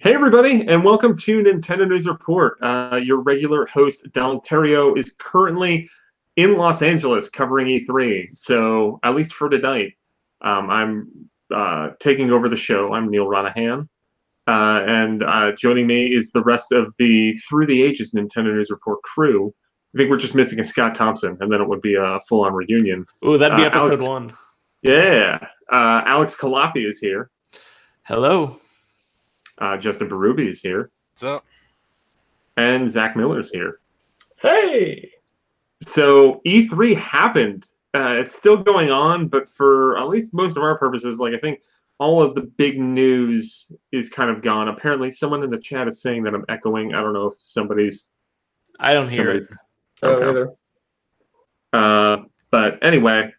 Hey everybody, and welcome to Nintendo News Report. Your regular host, Donald Theriault, is currently in Los Angeles covering E3. So, at least for tonight, I'm taking over the show. I'm Neal Ronaghan. And joining me is the rest of the Through the Ages Nintendo News Report crew. I think we're just missing a Scott Thompson, and then it would be a full-on reunion. Ooh, that'd be episode 1. Yeah. Alex Culafi is here. Hello. Justin Berube is here. What's up? And Zach Miller is here. Hey! So E3 happened. It's still going on, but for at least most of our purposes, I think all of the big news is kind of gone. Apparently, someone in the chat is saying that I'm echoing. I don't know if somebody's... I don't hear it. I don't either. But anyway,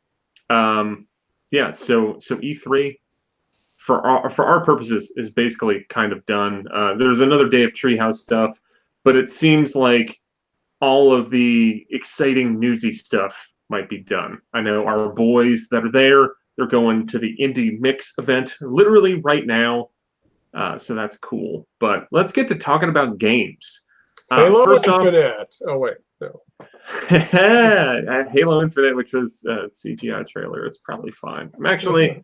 yeah, so E3... For our purposes, is basically kind of done. There's another day of Treehouse stuff, but it seems like all of the exciting newsy stuff might be done. I know our boys that are there, they're going to the Indie Mix event literally right now, so that's cool. But let's get to talking about games. Halo Infinite. Oh, wait, no. Halo Infinite, which was a CGI trailer, it's probably fine. I'm actually...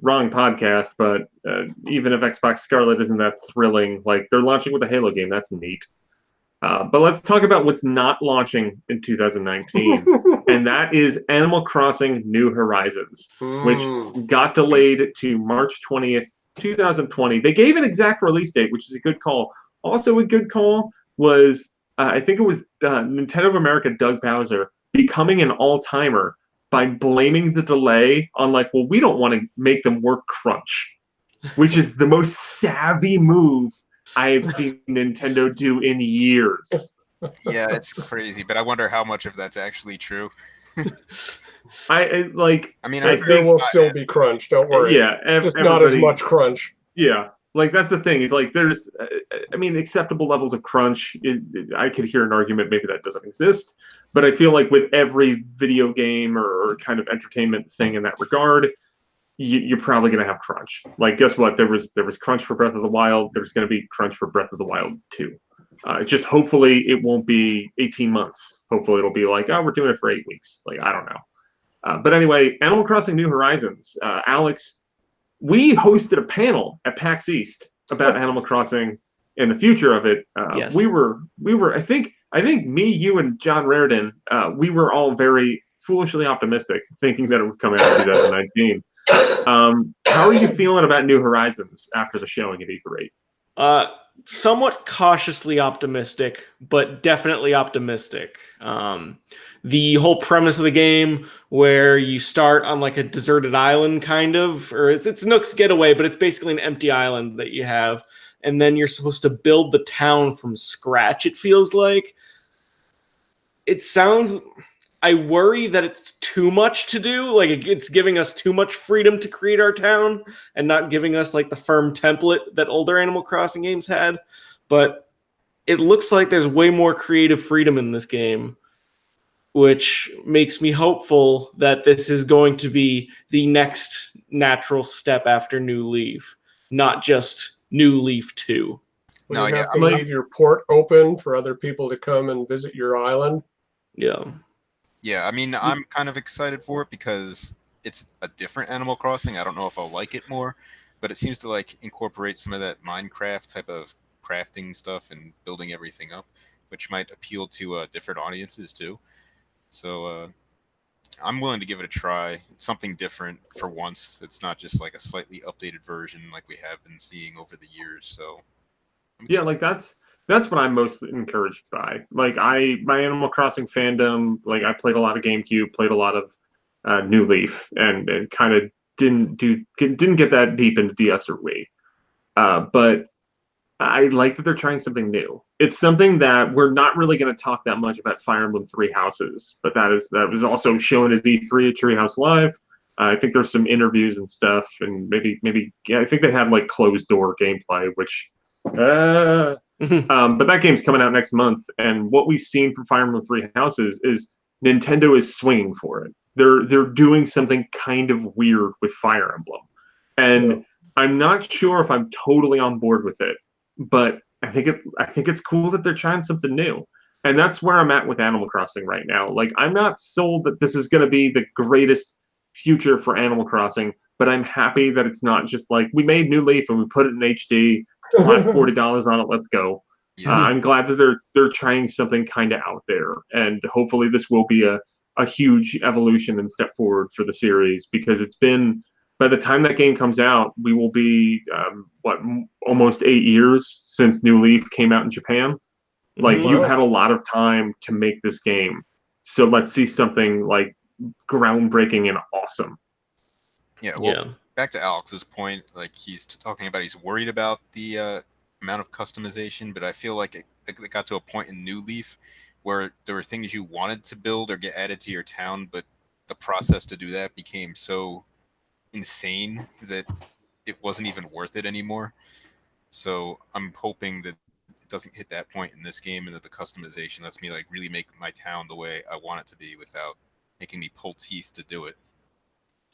wrong podcast, but even if Xbox Scarlet isn't that thrilling, they're launching with a Halo game, that's neat. But let's talk about what's not launching in 2019, and that is Animal Crossing New Horizons, which got delayed to March 20th, 2020. They gave an exact release date, which is a good call. Also a good call was, I think it was Nintendo of America, Doug Bowser, becoming an all-timer by blaming the delay on we don't want to make them work crunch, which is the most savvy move I have seen Nintendo do in years. Yeah, it's crazy, but I wonder how much of that's actually true. I think there will still be crunch, don't worry. Yeah, just not as much crunch. Yeah. That's the thing. Is there's, acceptable levels of crunch. I could hear an argument maybe that doesn't exist, but I feel like with every video game or kind of entertainment thing in that regard, you're probably going to have crunch. Guess what? There was crunch for Breath of the Wild. There's going to be crunch for Breath of the Wild 2. Just hopefully it won't be 18 months. Hopefully it'll be we're doing it for 8 weeks. I don't know. But anyway, Animal Crossing New Horizons. Alex, we hosted a panel at PAX East about Animal Crossing and the future of it. Yes. We were. I think me, you, and John Raridan, we were all very foolishly optimistic, thinking that it would come out in 2019. How are you feeling about New Horizons after the showing at E3? Somewhat cautiously optimistic, but definitely optimistic. The whole premise of the game, where you start on a deserted island, kind of, or it's Nook's Getaway, but it's basically an empty island that you have, and then you're supposed to build the town from scratch. It feels like. It sounds. I worry that it's too much to do. It's giving us too much freedom to create our town and not giving us the firm template that older Animal Crossing games had. But it looks like there's way more creative freedom in this game, which makes me hopeful that this is going to be the next natural step after New Leaf, not just New Leaf 2. Will you have to leave your port open for other people to come and visit your island? Yeah. Yeah, I'm kind of excited for it because it's a different Animal Crossing. I don't know if I'll like it more, but it seems to incorporate some of that Minecraft type of crafting stuff and building everything up, which might appeal to different audiences too. So I'm willing to give it a try. It's something different for once. It's not just a slightly updated version like we have been seeing over the years. So yeah, that's what I'm most encouraged by. My Animal Crossing fandom, I played a lot of GameCube, played a lot of New Leaf, and kind of didn't get that deep into DS or Wii. But I like that they're trying something new. It's something that we're not really going to talk that much about Fire Emblem Three Houses, but that was also shown at E3 at Treehouse Live. I think there's some interviews and stuff, and maybe I think they had closed door gameplay, which. But that game's coming out next month, and what we've seen from Fire Emblem Three Houses is Nintendo is swinging for it. They're doing something kind of weird with Fire Emblem, and I'm not sure if I'm totally on board with it, but I think it's cool that they're trying something new. And that's where I'm at with Animal Crossing right now. Like, I'm not sold that this is going to be the greatest future for Animal Crossing, but I'm happy that it's not just like we made New Leaf and we put it in HD, slapped $40 on it, let's go. Yeah. I'm glad that they're trying something kind of out there, and hopefully this will be a huge evolution and step forward for the series, because it's been, by the time that game comes out, we will be almost 8 years since New Leaf came out in Japan. Like, Mhm. you've had a lot of time to make this game, so let's see something like groundbreaking and awesome. Yeah, well, Yeah. back to Alex's point, like he's talking about he's worried about the amount of customization, but I feel like it got to a point in New Leaf where there were things you wanted to build or get added to your town, but the process to do that became so insane that it wasn't even worth it anymore. So I'm hoping that it doesn't hit that point in this game, and that the customization lets me like really make my town the way I want it to be without making me pull teeth to do it.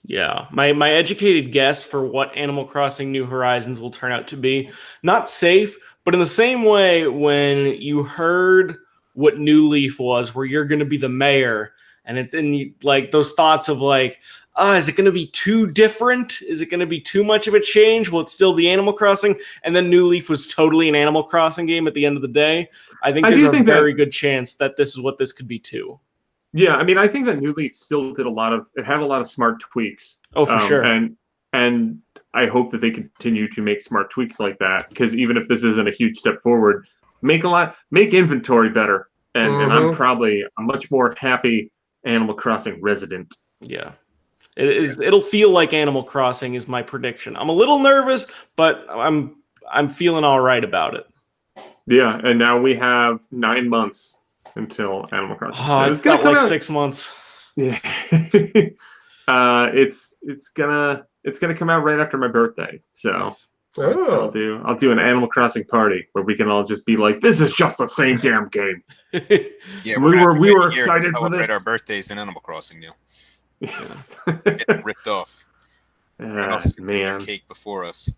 Yeah, my educated guess for what Animal Crossing New Horizons will turn out to be, not safe, but in the same way when you heard what New Leaf was, where you're going to be the mayor, and it's in like those thoughts of like, is it going to be too different? Is it going to be too much of a change? Will it still be Animal Crossing? And then New Leaf was totally an Animal Crossing game at the end of the day. I think there's a very good chance that this is what this could be too. Yeah, I mean, I think that New Leaf still did it had a lot of smart tweaks. Oh, for sure. And I hope that they continue to make smart tweaks like that, because even if this isn't a huge step forward, make inventory better. And I'm probably a much more happy Animal Crossing resident. Yeah. It'll feel like Animal Crossing is my prediction. I'm a little nervous, but I'm feeling all right about it. Yeah, and now we have 9 months until Animal Crossing. Oh, it's got like 6 months. Yeah. It's gonna come out right after my birthday. So I'll do an Animal Crossing party where we can all just be like, this is just the same damn game. Yeah, we were excited for this. Celebrate our birthdays in Animal Crossing, Neal. Yes. Getting ripped off. Man. Cake before us.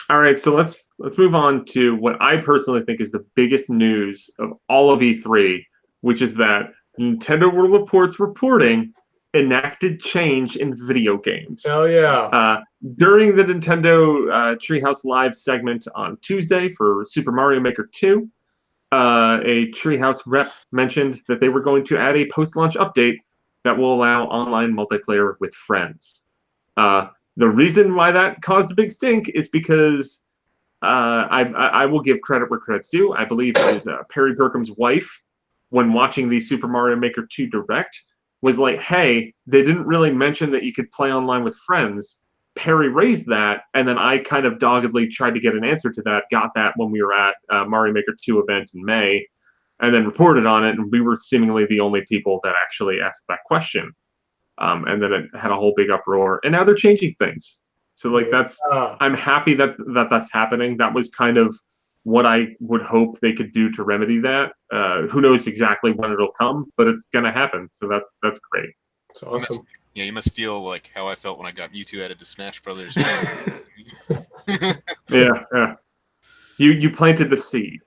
All right, so let's move on to what I personally think is the biggest news of all of E3, which is that Nintendo World Report's reporting enacted change in video games. Hell yeah. During the Nintendo Treehouse Live segment on Tuesday for Super Mario Maker 2, a Treehouse rep mentioned that they were going to add a post-launch update that will allow online multiplayer with friends. The reason why that caused a big stink is because I will give credit where credit's due. I believe it was Perry Burkham's wife, when watching the Super Mario Maker 2 Direct, was like, hey, they didn't really mention that you could play online with friends. Perry raised that, and then I kind of doggedly tried to get an answer to that, got that when we were at Mario Maker 2 event in May, and then reported on it, and we were seemingly the only people that actually asked that question. And then it had a whole big uproar, and now they're changing things. So like I'm happy that that's happening. That was kind of what I would hope they could do to remedy that. Who knows exactly when it'll come, but it's gonna happen. So that's great. It's awesome. You must feel like how I felt when I got Mewtwo added to Smash Brothers. Yeah. You planted the seed.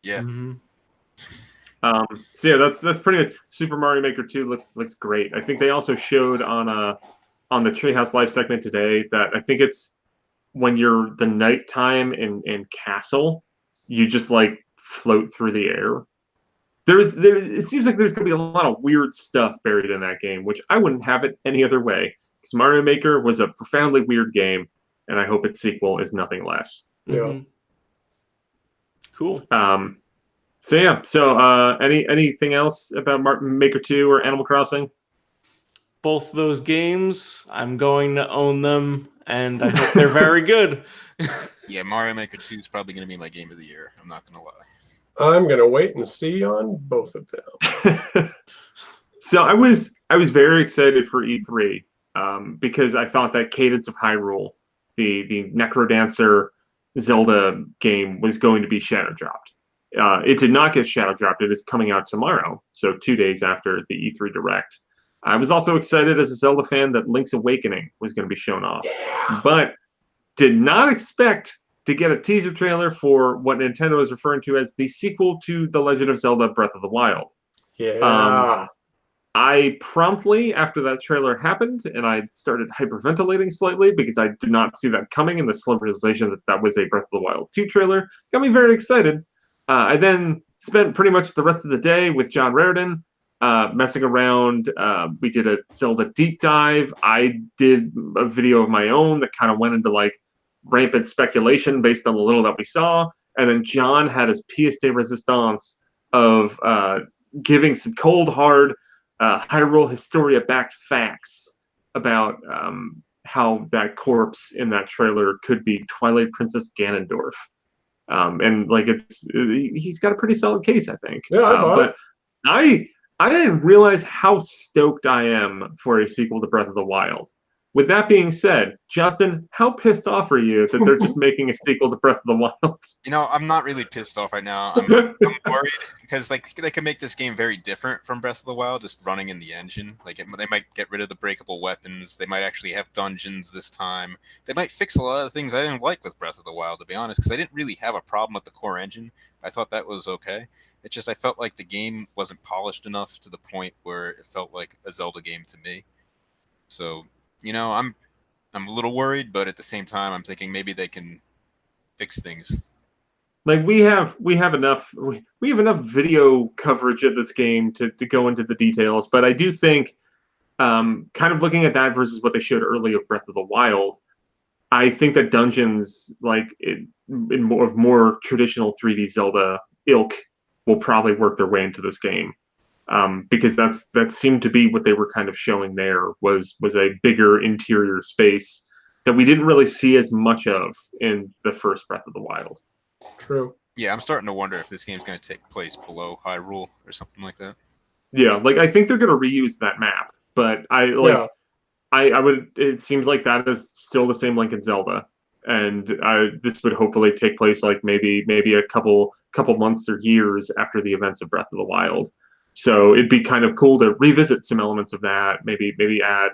Yeah. Mm-hmm. So yeah, that's pretty much. Super Mario Maker 2 looks great. I think they also showed on the Treehouse Live segment today that I think it's when you're the nighttime in Castle, you just like float through the air. It seems like there's gonna be a lot of weird stuff buried in that game, which I wouldn't have it any other way. Because Mario Maker was a profoundly weird game, and I hope its sequel is nothing less. Yeah. Mm-hmm. Cool. So yeah. So anything else about Maker 2 or Animal Crossing? Both those games, I'm going to own them, and I hope they're very good. Yeah, Mario Maker 2 is probably going to be my game of the year. I'm not going to lie. I'm going to wait and see on both of them. So I was very excited for E3 because I thought that Cadence of Hyrule, the Necrodancer Zelda game, was going to be shadow dropped. It did not get shadow dropped. It is coming out tomorrow, so 2 days after the E3 Direct. I was also excited as a Zelda fan that Link's Awakening was going to be shown off. But did not expect to get a teaser trailer for what Nintendo is referring to as the sequel to The Legend of Zelda Breath of the Wild. Yeah. I promptly, after that trailer happened, and I started hyperventilating slightly because I did not see that coming, and the slim realization that that was a Breath of the Wild 2 trailer got me very excited. I then spent pretty much the rest of the day with John Raridan, messing around. We did a Zelda deep dive. I did a video of my own that kind of went into like rampant speculation based on the little that we saw. And then John had his pièce de résistance of giving some cold, hard Hyrule Historia-backed facts about how that corpse in that trailer could be Twilight Princess Ganondorf. And like he's got a pretty solid case, I think. Yeah, I bought it. I didn't realize how stoked I am for a sequel to Breath of the Wild. With that being said, Justin, how pissed off are you that they're just making a sequel to Breath of the Wild? You know, I'm not really pissed off right now. I'm worried because like they can make this game very different from Breath of the Wild, just running in the engine. Like they might get rid of the breakable weapons. They might actually have dungeons this time. They might fix a lot of the things I didn't like with Breath of the Wild, to be honest, because I didn't really have a problem with the core engine. I thought that was okay. It's just I felt like the game wasn't polished enough to the point where it felt like a Zelda game to me. So, you know, I'm a little worried, but at the same time, I'm thinking maybe they can fix things. Like we have enough video coverage of this game to go into the details, but I do think kind of looking at that versus what they showed early of Breath of the Wild, I think that dungeons like in more traditional 3D Zelda ilk will probably work their way into this game. Because that seemed to be what they were kind of showing there was a bigger interior space that we didn't really see as much of in the first Breath of the Wild. True. Yeah, I'm starting to wonder if this game's going to take place below Hyrule or something like that. Yeah, like I think they're going to reuse that map, but I would. It seems like that is still the same Link in Zelda, and this would hopefully take place like maybe a couple months or years after the events of Breath of the Wild. So it'd be kind of cool to revisit some elements of that, maybe add,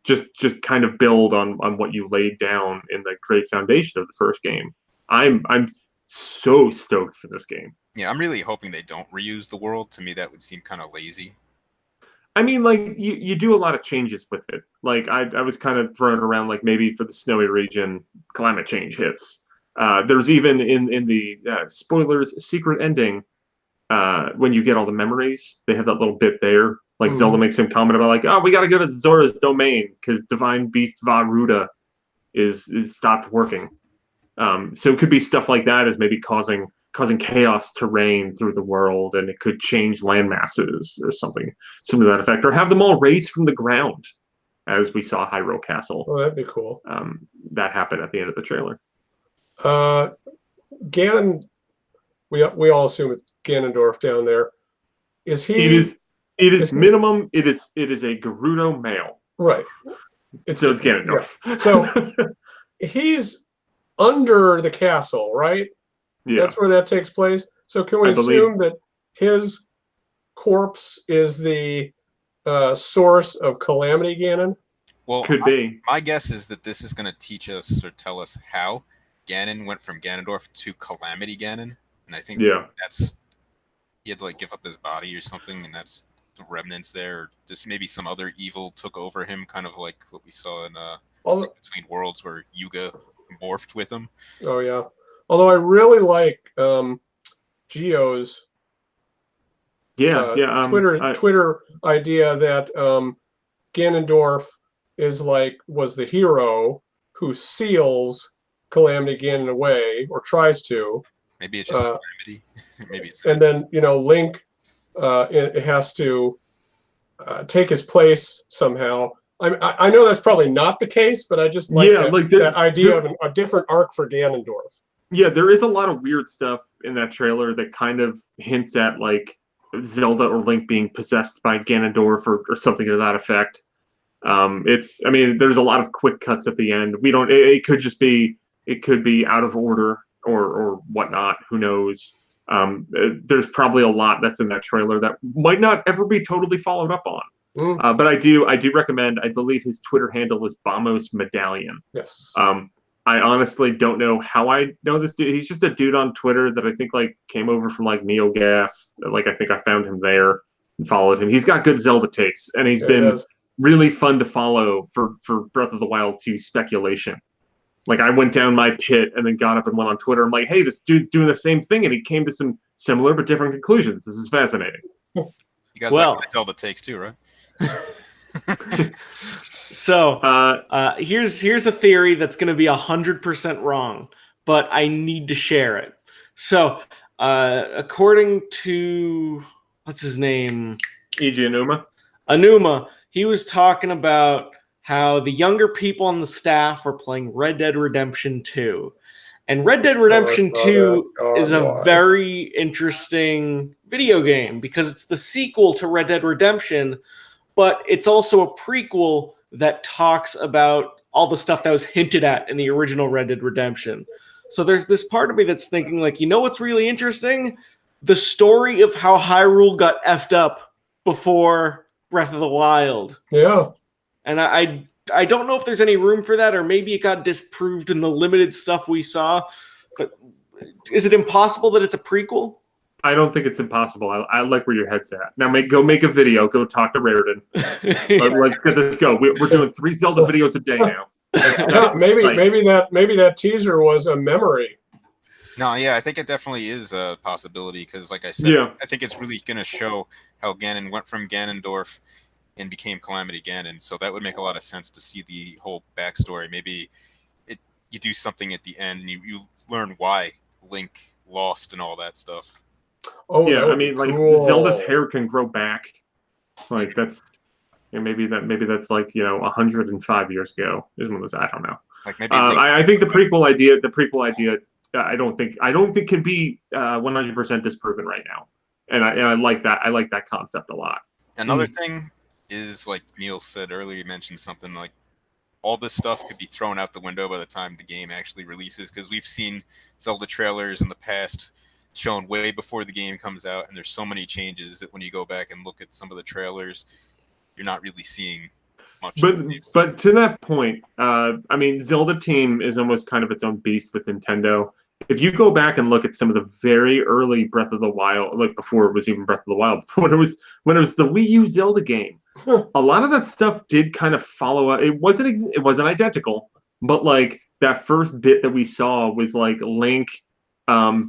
just kind of build on what you laid down in the great foundation of the first game. I'm so stoked for this game. Yeah, I'm really hoping they don't reuse the world. To me, that would seem kind of lazy. I mean, like, you do a lot of changes with it. Like, I was kind of throwing around, like, maybe for the snowy region, climate change hits. There's even in the spoilers, secret ending, when you get all the memories, they have that little bit there. Like, Zelda makes some comment about, like, oh, we got to go to Zora's domain because Divine Beast Varuda is stopped working. So it could be stuff like that as maybe causing chaos to reign through the world, and it could change land masses or something to that effect, or have them all raise from the ground, as we saw Hyrule Castle. Oh, that'd be cool. That happened at the end of the trailer. Ganon, we all assume it's Ganondorf down there. Is he? It is minimum. It is a Gerudo male. Right. It's Ganondorf. Yeah. So he's under the castle, right? Yeah. That's where that takes place. So can we assume that his corpse is the source of Calamity Ganon? Well, could be. My guess is that this is going to teach us or tell us how Ganon went from Ganondorf to Calamity Ganon, and I think that's he had to like give up his body or something, and that's the remnants there. Or just maybe some other evil took over him, kind of like what we saw in Between Worlds, where Yuga morphed with him. Oh yeah. Although I really like Geo's Twitter idea that Ganondorf was the hero who seals Calamity Ganon away, or tries to. Maybe it's just Calamity. Maybe it's. And then Link it has to take his place somehow. I know that's probably not the case, but I just like that idea of a different arc for Ganondorf. Yeah, there is a lot of weird stuff in that trailer that kind of hints at like Zelda or Link being possessed by Ganondorf or something to that effect. There's a lot of quick cuts at the end. It could be out of order or whatnot. Who knows? There's probably a lot that's in that trailer that might not ever be totally followed up on. But I do recommend. I believe his Twitter handle is Bamos Medallion. Yes. I honestly don't know how I know this dude. He's just a dude on Twitter that I think like came over from like NeoGaf. Like I think I found him there and followed him. He's got good Zelda takes, and he's been really fun to follow for Breath of the Wild 2 speculation. Like I went down my pit and then got up and went on Twitter. I'm like, hey, this dude's doing the same thing, and he came to some similar but different conclusions. This is fascinating. You guys like my Zelda takes too, right? So here's a theory that's going to be 100% wrong, but I need to share it. So according to what's his name, Eiji Aonuma, he was talking about how the younger people on the staff were playing Red Dead Redemption 2. And Red Dead Redemption 2 is a very interesting video game because it's the sequel to Red Dead Redemption, but it's also a prequel that talks about all the stuff that was hinted at in the original Red Dead Redemption. So there's this part of me that's thinking, like, you know what's really interesting? The story of how Hyrule got effed up before Breath of the Wild. Yeah. And I don't know if there's any room for that, or maybe it got disproved in the limited stuff we saw. But is it impossible that it's a prequel? I don't think it's impossible. I like where your head's at. Now, go make a video. Go talk to Raritan. Let's get this go. We're doing 3 Zelda videos a day now. Maybe that teaser was a memory. No, yeah, I think it definitely is a possibility because, like I said, I think it's really going to show how Ganon went from Ganondorf and became Calamity Ganon. So that would make a lot of sense to see the whole backstory. Maybe you do something at the end and you learn why Link lost and all that stuff. Oh yeah, I mean, like cool. Zelda's hair can grow back. Like that's maybe that's like 105 years ago is when this. I don't know. Like maybe I think the prequel idea. I don't think can be 100% disproven right now. And I like that. I like that concept a lot. Another thing is, like Neal said earlier, you mentioned something like all this stuff could be thrown out the window by the time the game actually releases, because we've seen Zelda trailers in the past shown way before the game comes out, and there's so many changes that when you go back and look at some of the trailers, you're not really seeing much. But to that point, I mean, Zelda Team is almost kind of its own beast with Nintendo. If you go back and look at some of the very early Breath of the Wild, like before it was even Breath of the Wild, when it was the Wii U Zelda game, a lot of that stuff did kind of follow up. It wasn't identical, but like that first bit that we saw was like Link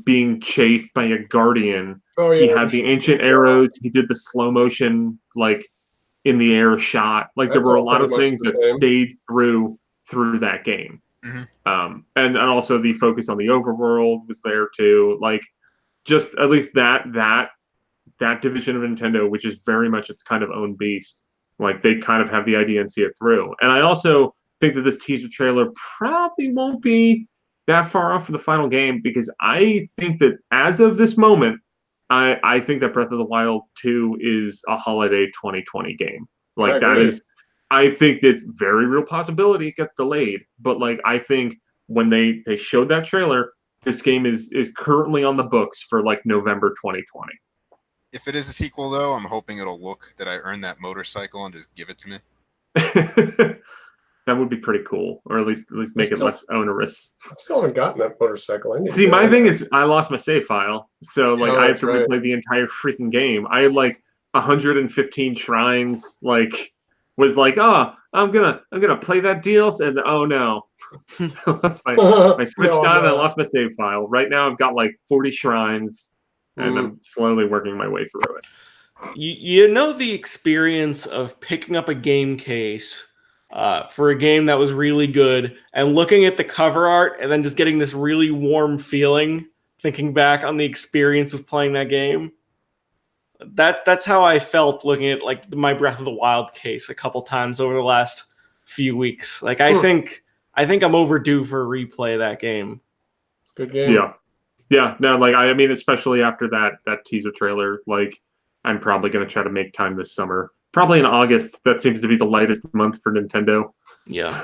being chased by a guardian. Oh, yeah. He had the ancient arrows. He did the slow motion, like in the air shot. Like there were a lot of things that stayed through that game. Mm-hmm. And also the focus on the overworld was there too. Like just at least that division of Nintendo, which is very much its kind of own beast. Like they kind of have the idea and see it through. And I also think that this teaser trailer probably won't be that far off from the final game, because I think that as of this moment, I think that Breath of the Wild 2 is a holiday 2020 game. Like that is, I think it's very real possibility it gets delayed. But like I think when they showed that trailer, this game is currently on the books for like November 2020. If it is a sequel, though, I'm hoping it'll look that I earned that motorcycle and just give it to me. That would be pretty cool, or at least make it less onerous. I still haven't gotten that motorcycle. See, my thing is I lost my save file, so like I have to replay the entire freaking game. I had like 115 shrines. Like was like, oh, I'm gonna play that deals, and oh no, I lost I switched on and I lost my save file. Right now I've got like 40 shrines, and I'm slowly working my way through it. You know the experience of picking up a game case for a game that was really good and looking at the cover art and then just getting this really warm feeling thinking back on the experience of playing that game. That's how I felt looking at like my Breath of the Wild case a couple times over the last few weeks. Like I think I'm overdue for a replay of that game. It's a good game. Yeah. No, like I mean, especially after that teaser trailer, like I'm probably gonna try to make time this summer. Probably in August. That seems to be the lightest month for Nintendo. Yeah.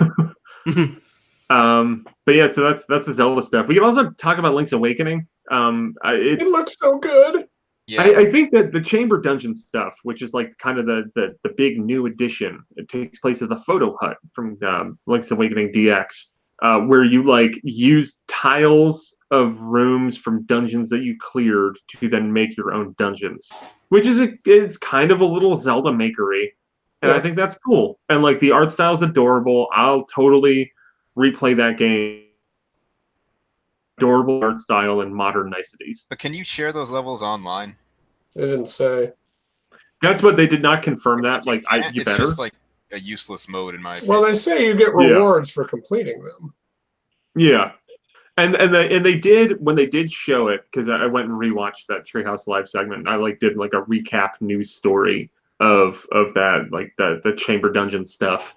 But yeah, so that's the Zelda stuff. We can also talk about Link's Awakening. It looks so good. Yeah. I think that the Chamber Dungeon stuff, which is like kind of the big new addition, it takes place at the Photo Hut from Link's Awakening DX. where you like use tiles of rooms from dungeons that you cleared to then make your own dungeons, which is kind of a little Zelda makery, and I think that's cool. And like the art style is adorable. I'll totally replay that game. Adorable art style and modern niceties. But can you share those levels online? They didn't say. That's what they did not confirm that. Like, you it's better. just like a useless mode in my opinion. Well, they say you get rewards for completing them. Yeah, and they did when they did show it, because I went and rewatched that Treehouse Live segment. I like did like a recap news story of that, like the chamber dungeon stuff.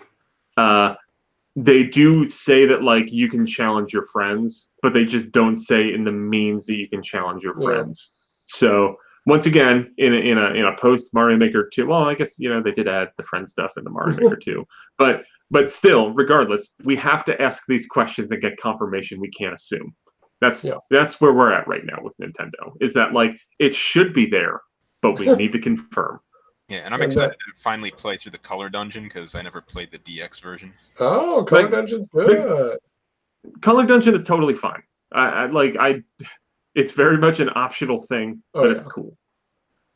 They do say that like you can challenge your friends, but they just don't say in the means that you can challenge your friends. So once again, in a post Mario Maker 2, well, I guess they did add the friend stuff in the Mario Maker 2, but still, regardless, we have to ask these questions and get confirmation. We can't assume. That's where we're at right now with Nintendo. Is that like it should be there, but we need to confirm. Yeah, and I'm excited to finally play through the Color Dungeon because I never played the DX version. Oh, Color Dungeon's good. Color Dungeon is totally fine. It's very much an optional thing, but it's cool.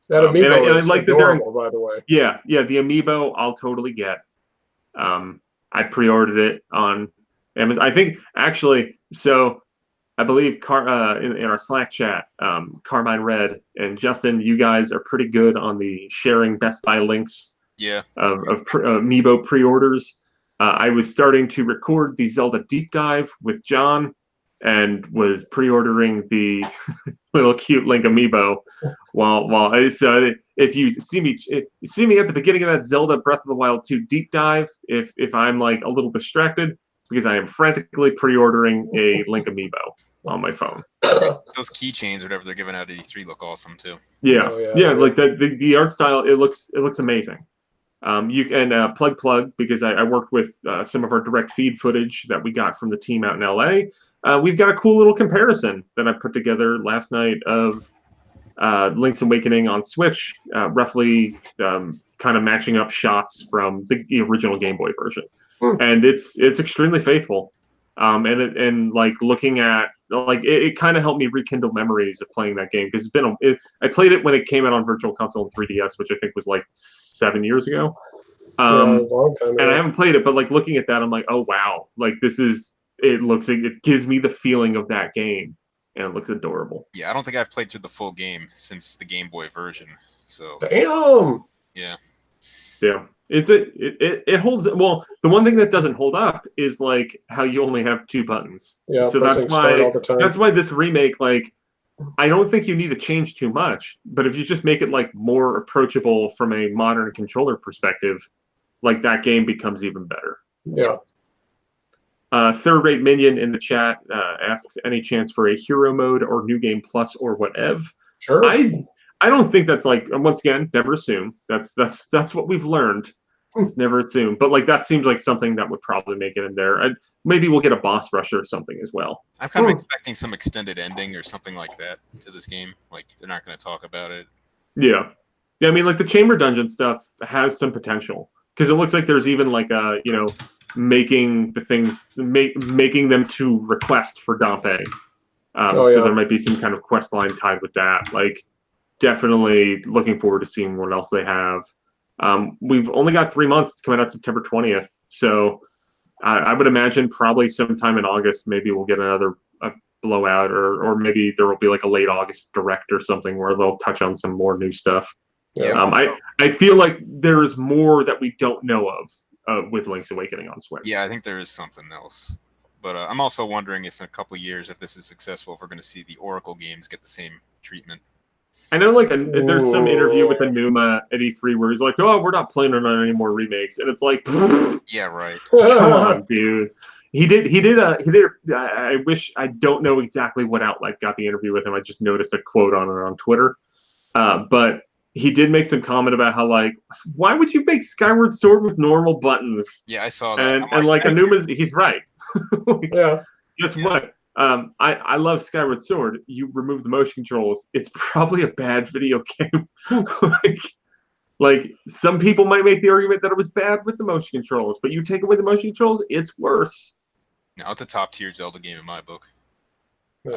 That amiibo is like adorable, by the way. Yeah, the amiibo I'll totally get. I pre-ordered it on Amazon. I think actually, so I believe in our Slack chat, Carmine Red and Justin, you guys are pretty good on the sharing Best Buy links. Of amiibo pre-orders. I was starting to record the Zelda deep dive with John, and was pre-ordering the little cute Link amiibo. So if you see me at the beginning of that Zelda Breath of the Wild 2 deep dive, if I'm like a little distracted, it's because I am frantically pre-ordering a Link amiibo on my phone. Those keychains or whatever they're giving out at E3 look awesome too. Yeah, like the art style, it looks amazing. You can plug because I worked with some of our direct feed footage that we got from the team out in LA. We've got a cool little comparison that I put together last night of Link's Awakening on Switch, roughly kind of matching up shots from the original Game Boy version, and it's extremely faithful. And like looking at it kind of helped me rekindle memories of playing that game, because I played it when it came out on Virtual Console and 3DS, which I think was like 7 years ago. And I haven't played it, but like looking at that, I'm like, oh wow, like it gives me the feeling of that game, and it looks adorable. Yeah, I don't think I've played through the full game since the Game Boy version. So damn. Yeah. It holds. Well, the one thing that doesn't hold up is like how you only have 2 buttons. Yeah, so that's why this remake, like, I don't think you need to change too much. But if you just make it like more approachable from a modern controller perspective, like that game becomes even better. Yeah. Third Rate Minion in the chat asks, any chance for a hero mode or new game plus or whatever? Sure. I don't think that's like, once again, never assume. That's what we've learned. It's never assume. But like that seems like something that would probably make it in there. Maybe we'll get a boss rush or something as well. I'm kind of expecting some extended ending or something like that to this game. Like they're not going to talk about it. Yeah. I mean, like the chamber dungeon stuff has some potential, because it looks like there's even like a making the things making them to request for Dompe. So there might be some kind of quest line tied with that. Like, definitely looking forward to seeing what else they have. We've only got 3 months. It's coming out September 20th. So I would imagine probably sometime in August, maybe we'll get another blowout, or maybe there will be like a late August direct or something where they'll touch on some more new stuff. Yeah. I feel like there is more that we don't know of with Link's Awakening on Switch. Yeah, I think there is something else. But I'm also wondering if in a couple of years, if this is successful, if we're going to see the Oracle games get the same treatment. I know, like, there's some interview with Enuma at E3 where he's like, "Oh, we're not planning on any more remakes," and it's like, yeah, right. Come on, dude. He did. I wish, I don't know exactly what outlet got the interview with him. I just noticed a quote on it on Twitter, but he did make some comment about how, like, why would you make Skyward Sword with normal buttons? Yeah, I saw that. And like Enuma's, he's right. Guess what? I love Skyward Sword. You remove the motion controls, it's probably a bad video game. like some people might make the argument that it was bad with the motion controls, but you take away the motion controls, it's worse. No, it's a top tier Zelda game in my book.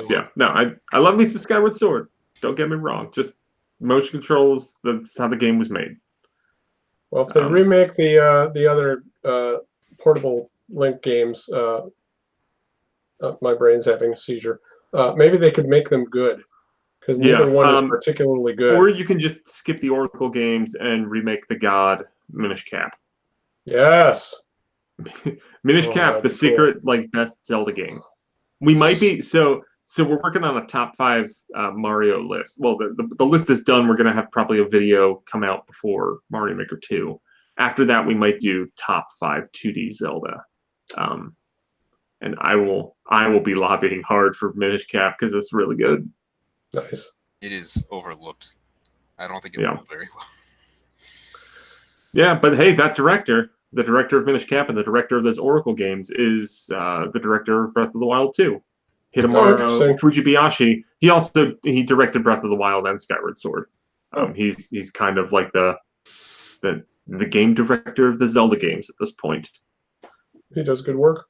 Yeah, no, I love me some Skyward Sword. Don't get me wrong. Just motion controls. That's how the game was made. Well, if they remake the other portable Link games, my brain's having a seizure. Maybe they could make them good, because neither one is particularly good. Or you can just skip the Oracle games and remake the God Minish Cap. Yes. Minish Cap, the secret best Zelda game. We might be so we're working on a top 5 Mario list. Well, the list is done. We're gonna have probably a video come out before Mario Maker 2. After that, we might do top 5 2D Zelda. And I will be lobbying hard for Minish Cap because it's really good. Nice. It is overlooked. I don't think it's done very well. Yeah, but hey, that director, the director of Minish Cap and the director of those Oracle games, is the director of Breath of the Wild 2. Hidemaru Fujibayashi. He directed Breath of the Wild and Skyward Sword. He's kind of like the game director of the Zelda games at this point. He does good work.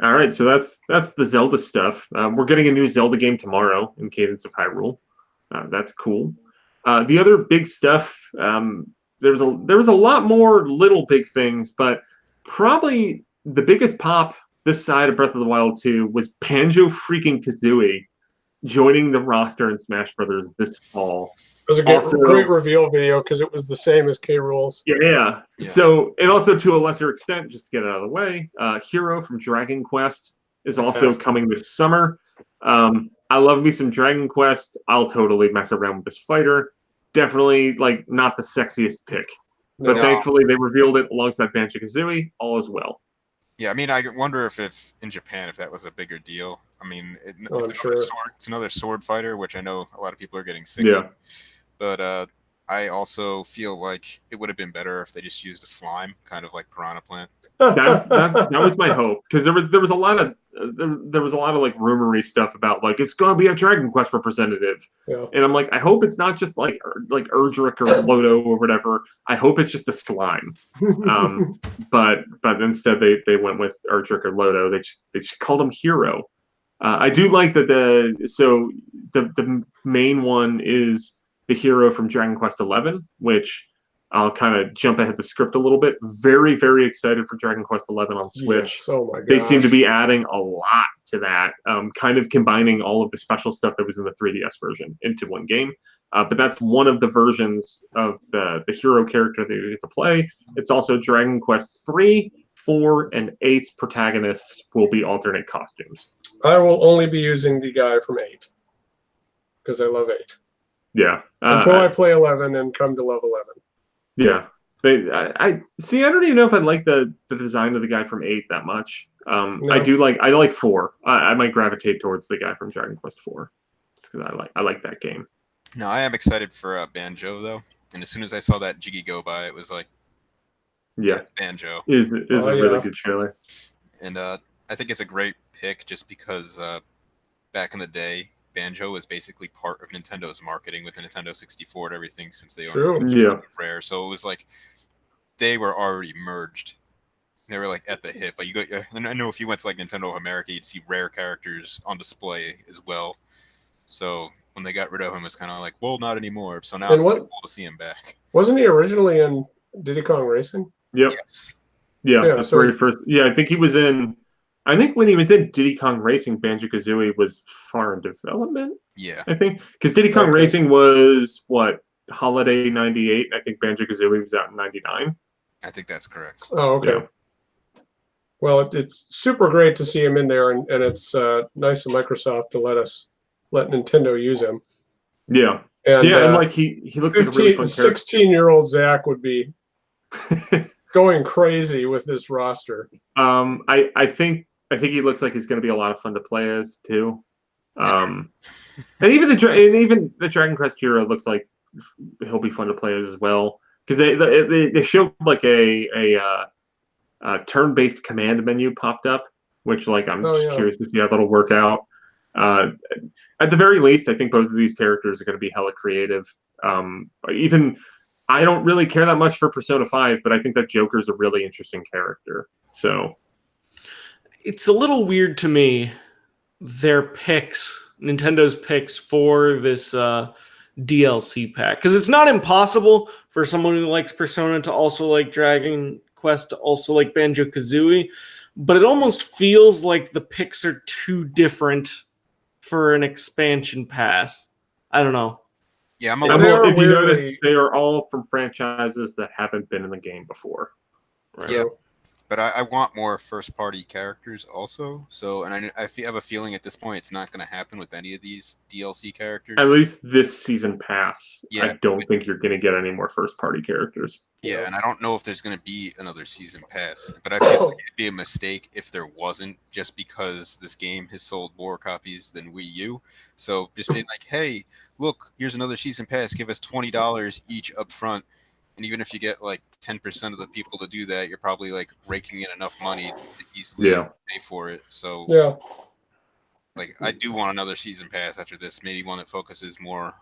All right, so that's the Zelda stuff. We're getting a new Zelda game tomorrow in Cadence of Hyrule. That's cool. The other big stuff, there was a lot more little big things, but probably the biggest pop this side of Breath of the Wild 2 was Banjo-Kazooie joining the roster in Smash Brothers this fall. It was a great reveal video because it was the same as K. Rool's. Yeah. So, and also to a lesser extent, just to get it out of the way, Hero from Dragon Quest is also coming this summer. I love me some Dragon Quest. I'll totally mess around with this fighter. Definitely, not the sexiest pick. But thankfully, they revealed it alongside Banjo-Kazooie. All is well. Yeah, I mean, I wonder if in Japan, if that was a bigger deal. I mean, it's another sword fighter, which I know a lot of people are getting sick of. But I also feel like it would have been better if they just used a slime, kind of like Piranha Plant. That was my hope, because there was a lot of rumory stuff about it's gonna be a Dragon Quest representative, and I'm like, I hope it's not just like Erdrick or Lodo or whatever. I hope it's just a slime. But instead they went with Erdrick or Lodo. They just called him Hero. I do like that the main one is the Hero from Dragon Quest XI, which I'll kind of jump ahead the script a little bit. Very, very excited for Dragon Quest XI on Switch. Yes, oh my gosh. They seem to be adding a lot to that, kind of combining all of the special stuff that was in the 3DS version into one game. But that's one of the versions of the Hero character that you get to play. It's also Dragon Quest 3, 4, and 8's protagonists will be alternate costumes. I will only be using the guy from 8 because I love 8. Yeah. Until I play 11 and come to level 11. Yeah. I don't even know if I like the design of the guy from 8 that much. No. I like 4. I might gravitate towards the guy from Dragon Quest 4 because I like that game. No, I am excited for Banjo though, and as soon as I saw that Jiggy go by, it was like, it's Banjo. Is a really good trailer. And I think it's a great pick just because back in the day, Banjo was basically part of Nintendo's marketing with the Nintendo 64 and everything since they owned Rare. So it was like they were already merged. They were at the hip. But and I know if you went to Nintendo of America, you'd see Rare characters on display as well. So when they got rid of him, it's kind of like, well, not anymore. So now it's cool to see him back. Wasn't he originally in Diddy Kong Racing? Yep. Yes. Yeah, that's very first. Yeah, I think he was in. I think when he was in Diddy Kong Racing, Banjo-Kazooie was far in development. Yeah. I think because Diddy Kong Racing was holiday '98. I think Banjo-Kazooie was out in '99. I think that's correct. Oh, okay. Yeah. Well, it's super great to see him in there, and it's nice of Microsoft to let Nintendo use him. Yeah. And he looks 15, like a really fun 16-year-old Zach would be going crazy with this roster. I think he looks like he's going to be a lot of fun to play as too. And even the Dragon Quest Hero looks like he'll be fun to play as well because they showed a turn-based command menu popped up, which I'm curious to see how that'll work out. At the very least, I think both of these characters are going to be hella creative. Even I don't really care that much for Persona 5, but I think that Joker's a really interesting character. So it's a little weird to me, Nintendo's picks for this DLC pack, because it's not impossible for someone who likes Persona to also like Dragon Quest, to also like Banjo-Kazooie, but it almost feels like the picks are too different for an expansion pass. I don't know. Yeah, if you notice, they are all from franchises that haven't been in the game before. Right. Yeah, but I want more first-party characters also. So, and I have a feeling at this point it's not going to happen with any of these DLC characters. At least this season pass. Yeah. I don't think you're going to get any more first-party characters. Yeah, and I don't know if there's going to be another season pass. But I feel like it'd be a mistake if there wasn't, just because this game has sold more copies than Wii U. So just being like, hey, look, here's another season pass. Give us $20 each up front. And even if you get like 10% of the people to do that, you're probably like raking in enough money to easily pay for it. So like I do want another season pass after this, maybe one that focuses more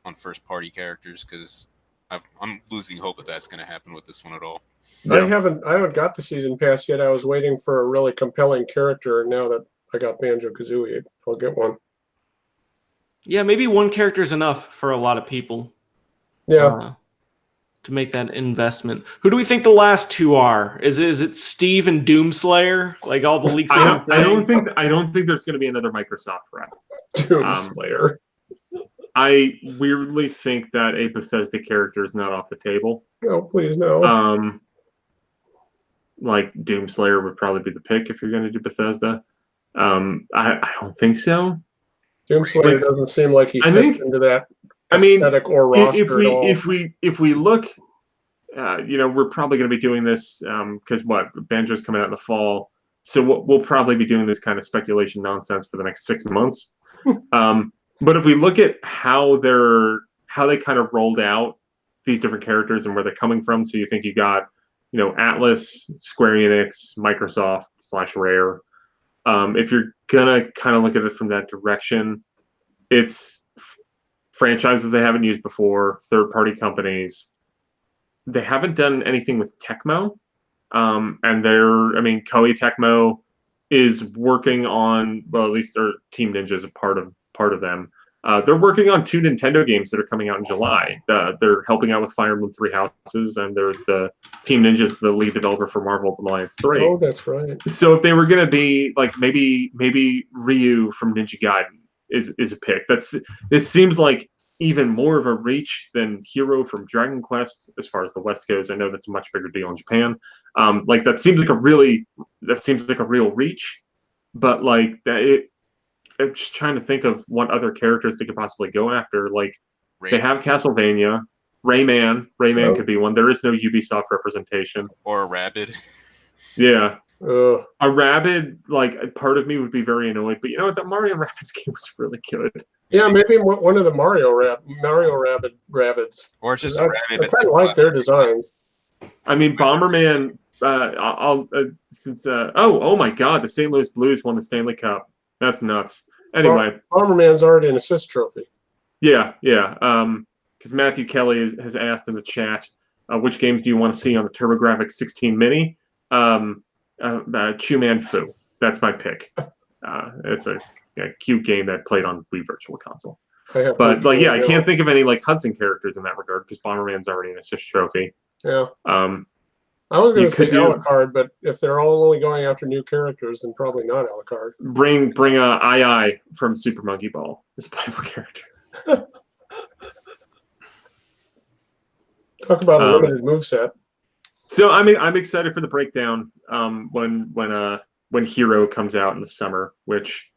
on first party characters, because I'm losing hope that that's going to happen with this one at all. I haven't got the season pass yet. I was waiting for a really compelling character, and now that I got Banjo-Kazooie, I'll get one. Yeah, maybe one character is enough for a lot of people. Yeah. To make that investment. Who do we think the last two are? Is it Steve and Doomslayer? Like all the leaks. I don't think there's going to be another Microsoft rep. Doomslayer. I weirdly think that a Bethesda character is not off the table. No, please no. Like Doomslayer would probably be the pick if you're going to do Bethesda. I don't think so. Doomslayer doesn't seem like he fits into that aesthetic or roster at all. If we look, we're probably going to be doing this because Banjo's coming out in the fall, so we'll probably be doing this kind of speculation nonsense for the next 6 months. But if we look at how they kind of rolled out these different characters and where they're coming from, so you think you got Atlas, Square Enix, Microsoft / Rare. If you're gonna kind of look at it from that direction, it's franchises they haven't used before, third-party companies. They haven't done anything with Tecmo, and Koei Tecmo is working on, well, at least their Team Ninja is a part of them. They're working on 2 Nintendo games that are coming out in July. They're helping out with Fire Emblem Three Houses, and they're the Team Ninja's the lead developer for Marvel Alliance 3. Oh, that's right. So if they were going to be like maybe Ryu from Ninja Gaiden is a pick. This seems like even more of a reach than Hero from Dragon Quest as far as the West goes. I know that's a much bigger deal in Japan. That seems like a real reach, but like that I'm just trying to think of what other characters they could possibly go after. Like they have Castlevania, Rayman could be one. There is no Ubisoft representation. Or a Rabid. Yeah. A Rabid, like part of me would be very annoyed, but you know what? The Mario Rabbids game was really good. Yeah, maybe one of the Mario Rabbids. Or just I kind of like their designs. I mean, Bomberman. Oh my God, the St. Louis Blues won the Stanley Cup. That's nuts. Anyway, Bomberman's already an assist trophy. Yeah. Because Matthew Kelly has asked in the chat, which games do you want to see on the TurboGrafx 16 Mini? Chu Man Fu. That's my pick. It's a cute game that played on Wii Virtual Console. But I can't think of any like Hudson characters in that regard because Bomberman's already an assist trophy. Yeah. I was going to say Alucard, but if they're all only going after new characters, then probably not Alucard. Bring II from Super Monkey Ball as a playable character. Talk about a limited moveset. So I'm excited for the breakdown when Hero comes out in the summer, which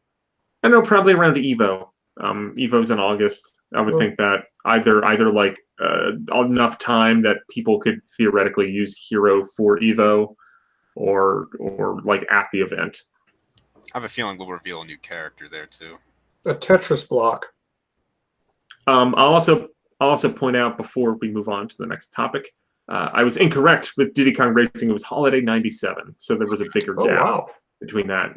I know probably around Evo. Evo's in August. I would think that either like enough time that people could theoretically use Hero for Evo, or like at the event. I have a feeling they'll reveal a new character there too. A Tetris block. I'll also point out before we move on to the next topic, I was incorrect with Diddy Kong Racing. It was Holiday '97, so there was a bigger gap between that.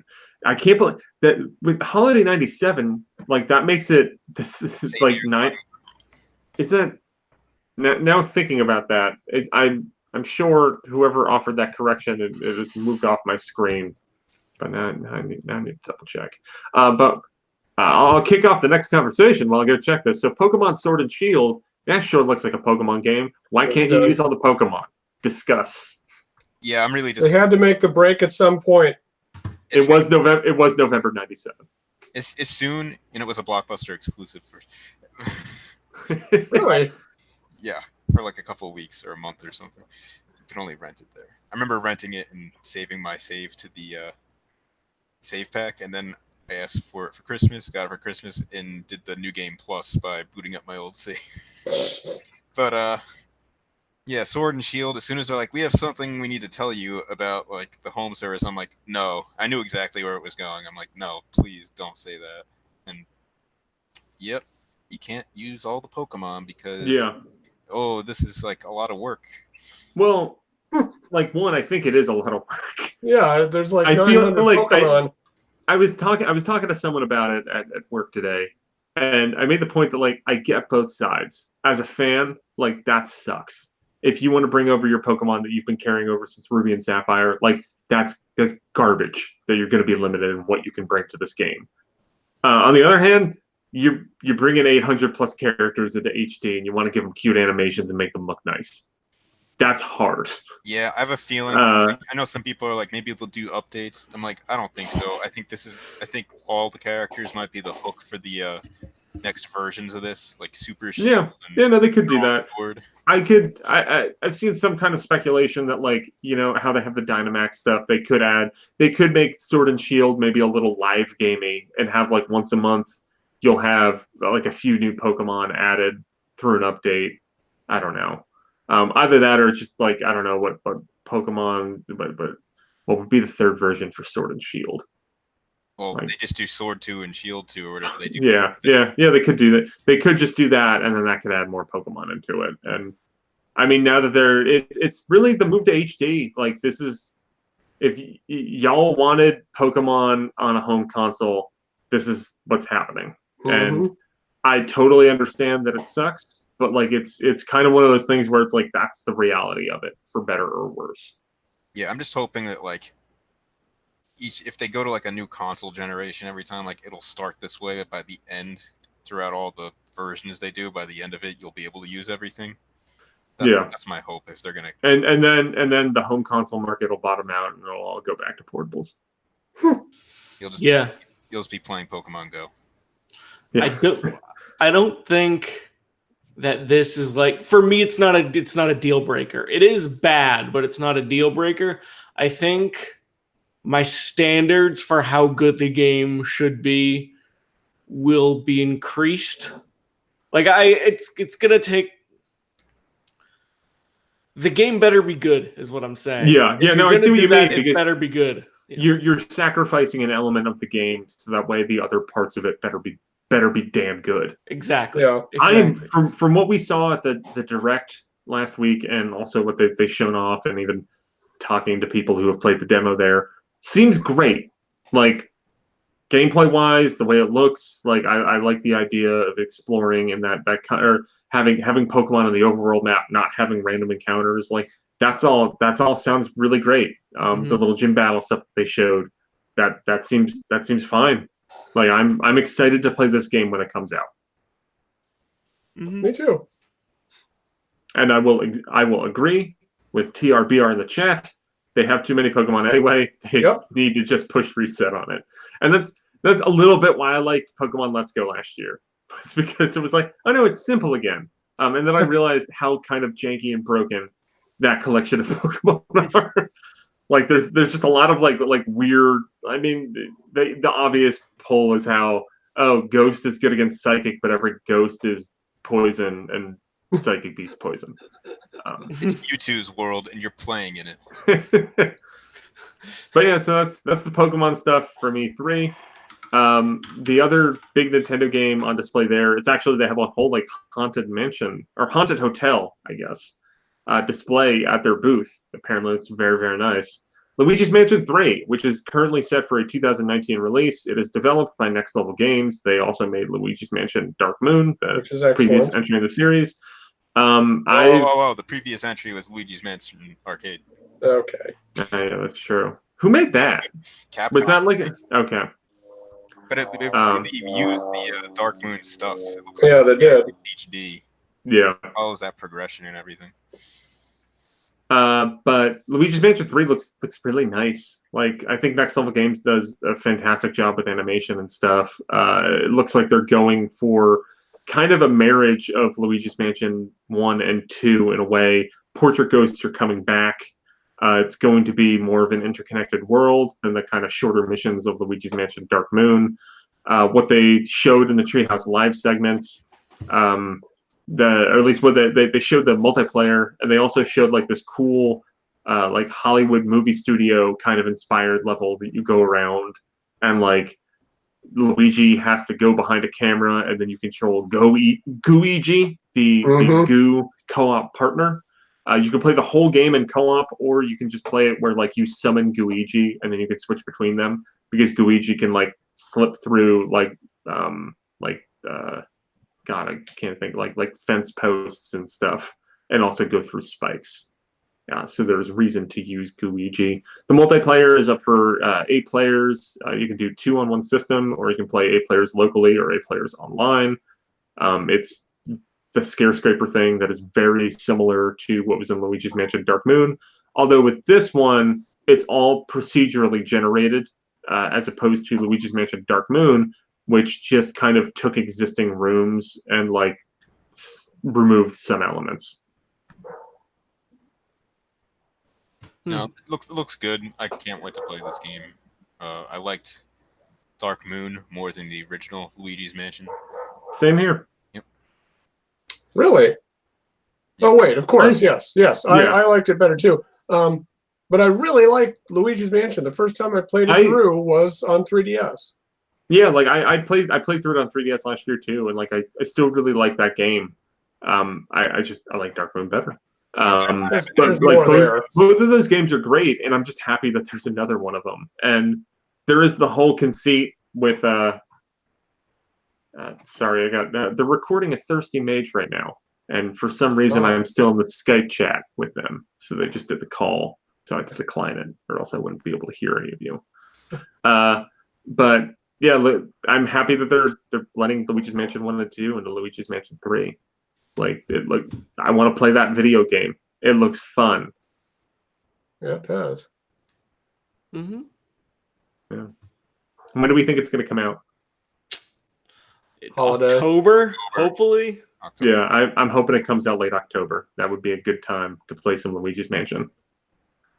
I can't believe that with Holiday '97, like that makes it this is like 9. Is that now thinking about that? I'm sure whoever offered that correction it just moved off my screen. But now I need to double check. But I'll kick off the next conversation while I go check this. So Pokemon Sword and Shield, that sure looks like a Pokemon game. Why can't you use all the Pokemon? Discuss. Yeah, I'm really just. They had to make the break at some point. It was November '97. It's soon, and it was a Blockbuster exclusive first. Really? Yeah, for like a couple of weeks or a month or something. You can only rent it there. I remember renting it and saving my save to the save pack, and then I asked for it for Christmas, got it for Christmas, and did the New Game Plus by booting up my old save. But yeah, Sword and Shield. As soon as they're like, we have something we need to tell you about, like the home service, I'm like, no. I knew exactly where it was going. I'm like, no, please don't say that. And yep, you can't use all the Pokemon because this is like a lot of work. Well, like one, I think it is a lot of work. Yeah, there's like 900 Pokemon. I was talking to someone about it at work today, and I made the point that like I get both sides. As a fan, like that sucks. If you want to bring over your Pokemon that you've been carrying over since Ruby and Sapphire, like that's garbage that you're going to be limited in what you can bring to this game. On the other hand, you bring in 800 plus characters into HD and you want to give them cute animations and make them look nice. That's hard. Yeah, I have a feeling. I know some people are like, maybe they'll do updates. I'm like, I don't think so. I think all the characters might be the hook for the next versions of this, like Super Shield. No, they could do that. Forward. I've seen some kind of speculation that like, you know, how they have the Dynamax stuff, they could make Sword and Shield maybe a little live gamey and have like once a month you'll have like a few new Pokemon added through an update. I don't know. Either that or just like, I don't know what Pokemon, but what would be the third version for Sword and Shield? Well, they just do Sword 2 and Shield 2 or whatever they do. Yeah, they could do that. They could just do that, and then that could add more Pokemon into it. And I mean, now that it's really the move to HD. Like this is, if y'all wanted Pokemon on a home console, this is what's happening. Mm-hmm. And I totally understand that it sucks, but like it's kind of one of those things where it's like that's the reality of it, for better or worse. Yeah, I'm just hoping that like if they go to like a new console generation every time, like it'll start this way, but by the end, throughout all the versions they do, by the end of it, you'll be able to use everything. That's my hope if they're gonna. And then the home console market will bottom out and it'll all go back to portables. You'll just be playing Pokemon Go. Yeah. I don't think that this is like, for me, it's not a deal breaker. It is bad, but it's not a deal breaker. I think my standards for how good the game should be will be increased. Like it's gonna take. The game better be good, is what I'm saying. Yeah, no, I see what you mean. It better be good. You're sacrificing an element of the game so that way the other parts of it better be damn good. Exactly. Yeah. Exactly. From what we saw at the Direct last week, and also what they've shown off, and even talking to people who have played the demo there, seems great. Like gameplay wise, the way it looks, like I like the idea of exploring and that kind, or having Pokemon on the overworld map, not having random encounters. Like that's all sounds really great. The little gym battle stuff that they showed, that seems fine. Like I'm excited to play this game when it comes out. Me too. And I will agree with TRBR in the chat. They have too many Pokemon anyway. They need to just push reset on it. And that's a little bit why I liked Pokemon Let's Go last year. It's because it was like, oh no, it's simple again. And then I realized how kind of janky and broken that collection of Pokemon are. Like there's just a lot of like weird. I mean, the obvious pull is how Ghost is good against Psychic, but every Ghost is poison and Psychic beats poison. It's Mewtwo's world, and you're playing in it. But yeah, so that's the Pokemon stuff from E3. The other big Nintendo game on display there, it's actually they have a whole like haunted mansion or haunted hotel, I guess, display at their booth. Apparently, it's very, very nice. Luigi's Mansion 3, which is currently set for a 2019 release. It is developed by Next Level Games. They also made Luigi's Mansion Dark Moon, the previous entry in the series. The previous entry was Luigi's Mansion Arcade. Okay. Yeah, that's true. Who made that? Capcom. Was that like okay? But it really used the Dark Moon stuff. It looks Yeah, they did. HD. Yeah. Follows that progression and everything. But Luigi's Mansion 3 looks really nice. Like, I think Next Level Games does a fantastic job with animation and stuff. It looks like they're going for kind of a marriage of Luigi's Mansion 1 and 2 in a way. Portrait Ghosts are coming back. It's going to be more of an interconnected world than the kind of shorter missions of Luigi's Mansion Dark Moon. What they showed in the Treehouse Live segments, or at least what they showed the multiplayer, and they also showed like this cool like Hollywood movie studio kind of inspired level that you go around, and like Luigi has to go behind a camera, and then you control Gooigi, the Goo co-op partner. You can play the whole game in co-op, or you can just play it where like you summon Gooigi, and then you can switch between them, because Gooigi can like slip through God, I can't think, like fence posts and stuff, and also go through spikes. So there's reason to use Gooigi. The multiplayer is up for 8 players. You can do 2 on one system, or you can play 8 players locally or 8 players online. It's the scare scraper thing that is very similar to what was in Luigi's Mansion Dark Moon. Although with this one, it's all procedurally generated, as opposed to Luigi's Mansion Dark Moon, which just kind of took existing rooms and like removed some elements. No, it looks good. I can't wait to play this game. I liked Dark Moon more than the original Luigi's Mansion. Same here. Yep. Really? Oh wait, of course, yes. I liked it better too. But I really liked Luigi's Mansion. The first time I played it through was on 3DS. Yeah, like I played through it on 3DS last year too, and like I still really like that game. I like Dark Moon better. But like both of those games are great, and I'm just happy that there's another one of them. And there is the whole conceit with sorry, I got they're recording a Thirsty Mage right now, and for some reason I'm still in the Skype chat with them, so they just did the call, so I had to decline it, or else I wouldn't be able to hear any of you. But yeah, I'm happy that they're blending Luigi's Mansion 1 and 2 into Luigi's Mansion 3. Like I want to play that video game. It looks fun. Yeah, it does. Mm-hmm. Yeah. When do we think it's going to come out? Holiday. October, hopefully. October. Yeah, I'm hoping it comes out late October. That would be a good time to play some Luigi's Mansion.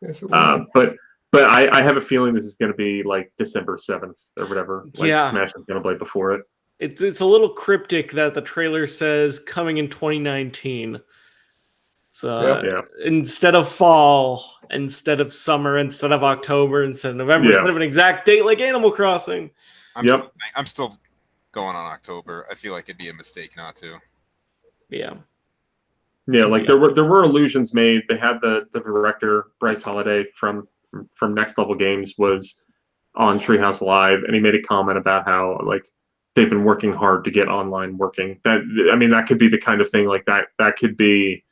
Yes, But I have a feeling this is going to be like December 7th or whatever. Like Smash is going to play before it. It's a little cryptic that the trailer says coming in 2019. So instead of fall, instead of summer, instead of October, instead of November, instead of an exact date like Animal Crossing. I'm still going on October. I feel like it'd be a mistake not to. Yeah. Yeah, like there were allusions made. They had the director Bryce Holiday from Next Level Games was on Treehouse Live, and he made a comment about how like they've been working hard to get online working. That could be the kind of thing like that could be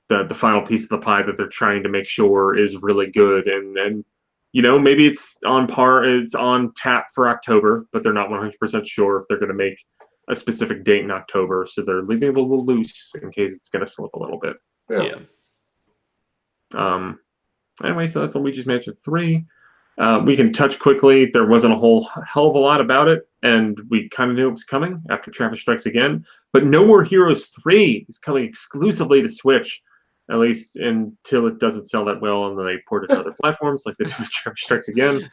the final piece of the pie that they're trying to make sure is really good, and maybe it's on tap for October, but they're not 100% sure if they're going to make a specific date in October, so they're leaving it a little loose in case it's going to slip a little bit. Anyway, so that's Luigi's Mansion 3. We can touch quickly. There wasn't a whole hell of a lot about it, and we kind of knew it was coming after Travis Strikes Again. But No More Heroes 3 is coming exclusively to Switch, at least until it doesn't sell that well, and then they port it to other platforms like they did with Travis Strikes Again.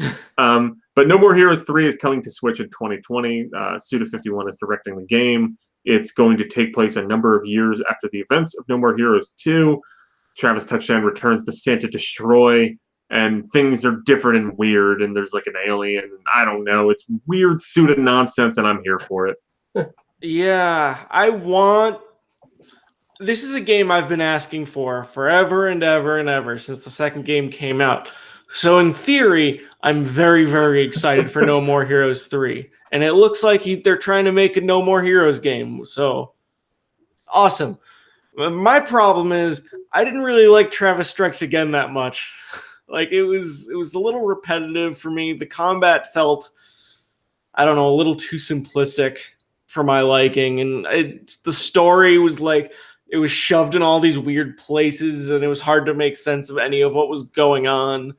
But No More Heroes 3 is coming to Switch in 2020. Suda51 is directing the game. It's going to take place a number of years after the events of No More Heroes 2. Travis Touchdown returns to Santa Destroy, and things are different and weird, and there's like an alien, and I don't know. It's weird Suda nonsense, and I'm here for it. Yeah, this is a game I've been asking for forever and ever and ever since the second game came out. So in theory, I'm very, very excited for No More Heroes 3. And it looks like they're trying to make a No More Heroes game. So awesome. My problem is I didn't really like Travis Strikes Again that much. Like it was a little repetitive for me. The combat felt, I don't know, a little too simplistic for my liking, and the story was like it was shoved in all these weird places, and it was hard to make sense of any of what was going on.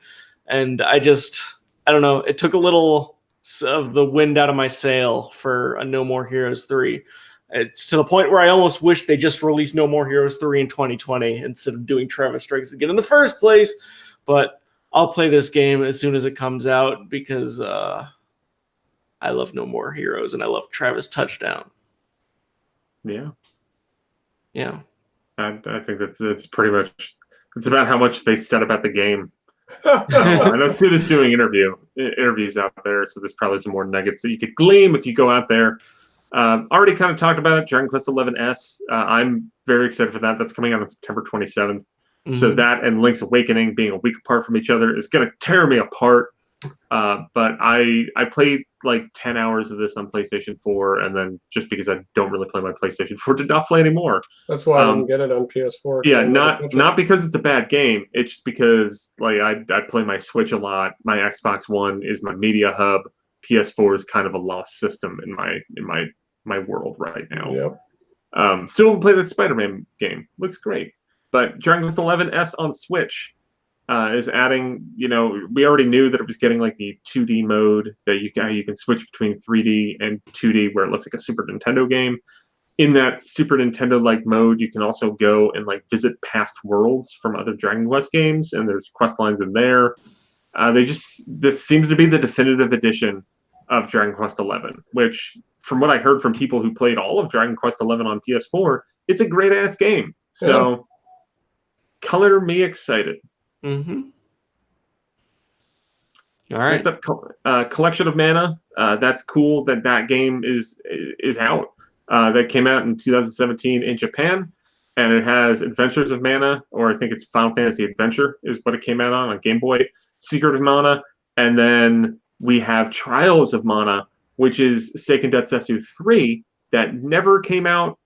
And I don't know. It took a little of the wind out of my sail for a No More Heroes 3. It's to the point where I almost wish they just released No More Heroes 3 in 2020 instead of doing Travis Strikes Again in the first place. But I'll play this game as soon as it comes out because I love No More Heroes and I love Travis Touchdown. Yeah. Yeah. I think that's pretty much, it's about how much they said about the game. I know Sid is doing interviews out there, so there's probably some more nuggets that you could glean if you go out there. Already kind of talked about it, Dragon Quest XI-S. I'm very excited for that. That's coming out on September 27th. Mm-hmm. So that and Link's Awakening being a week apart from each other is going to tear me apart. But I played like 10 hours of this on PlayStation 4, and then just because I don't really play my PlayStation 4, did not play anymore. That's why I didn't get it on PS4. Yeah, not because it's a bad game. It's just because like I play my Switch a lot. My Xbox One is my media hub. PS4 is kind of a lost system in my world right now. Yep. Still play the Spider-Man game. Looks great. But Dragon Quest XI-S on Switch is adding, we already knew that it was getting like the 2D mode that you can switch between 3D and 2D where it looks like a Super Nintendo game. In that Super Nintendo-like mode, you can also go and like visit past worlds from other Dragon Quest games, and there's quest lines in there. This seems to be the definitive edition of Dragon Quest XI, which, from what I heard from people who played all of Dragon Quest XI on PS4, it's a great-ass game. So, color me excited. Mm-hmm. All right. Next up, Collection of Mana. That's cool that game is out. That came out in 2017 in Japan, and it has Adventures of Mana, or I think it's Final Fantasy Adventure is what it came out on Game Boy, Secret of Mana, and then we have Trials of Mana, which is Seiken Densetsu 3 that never came out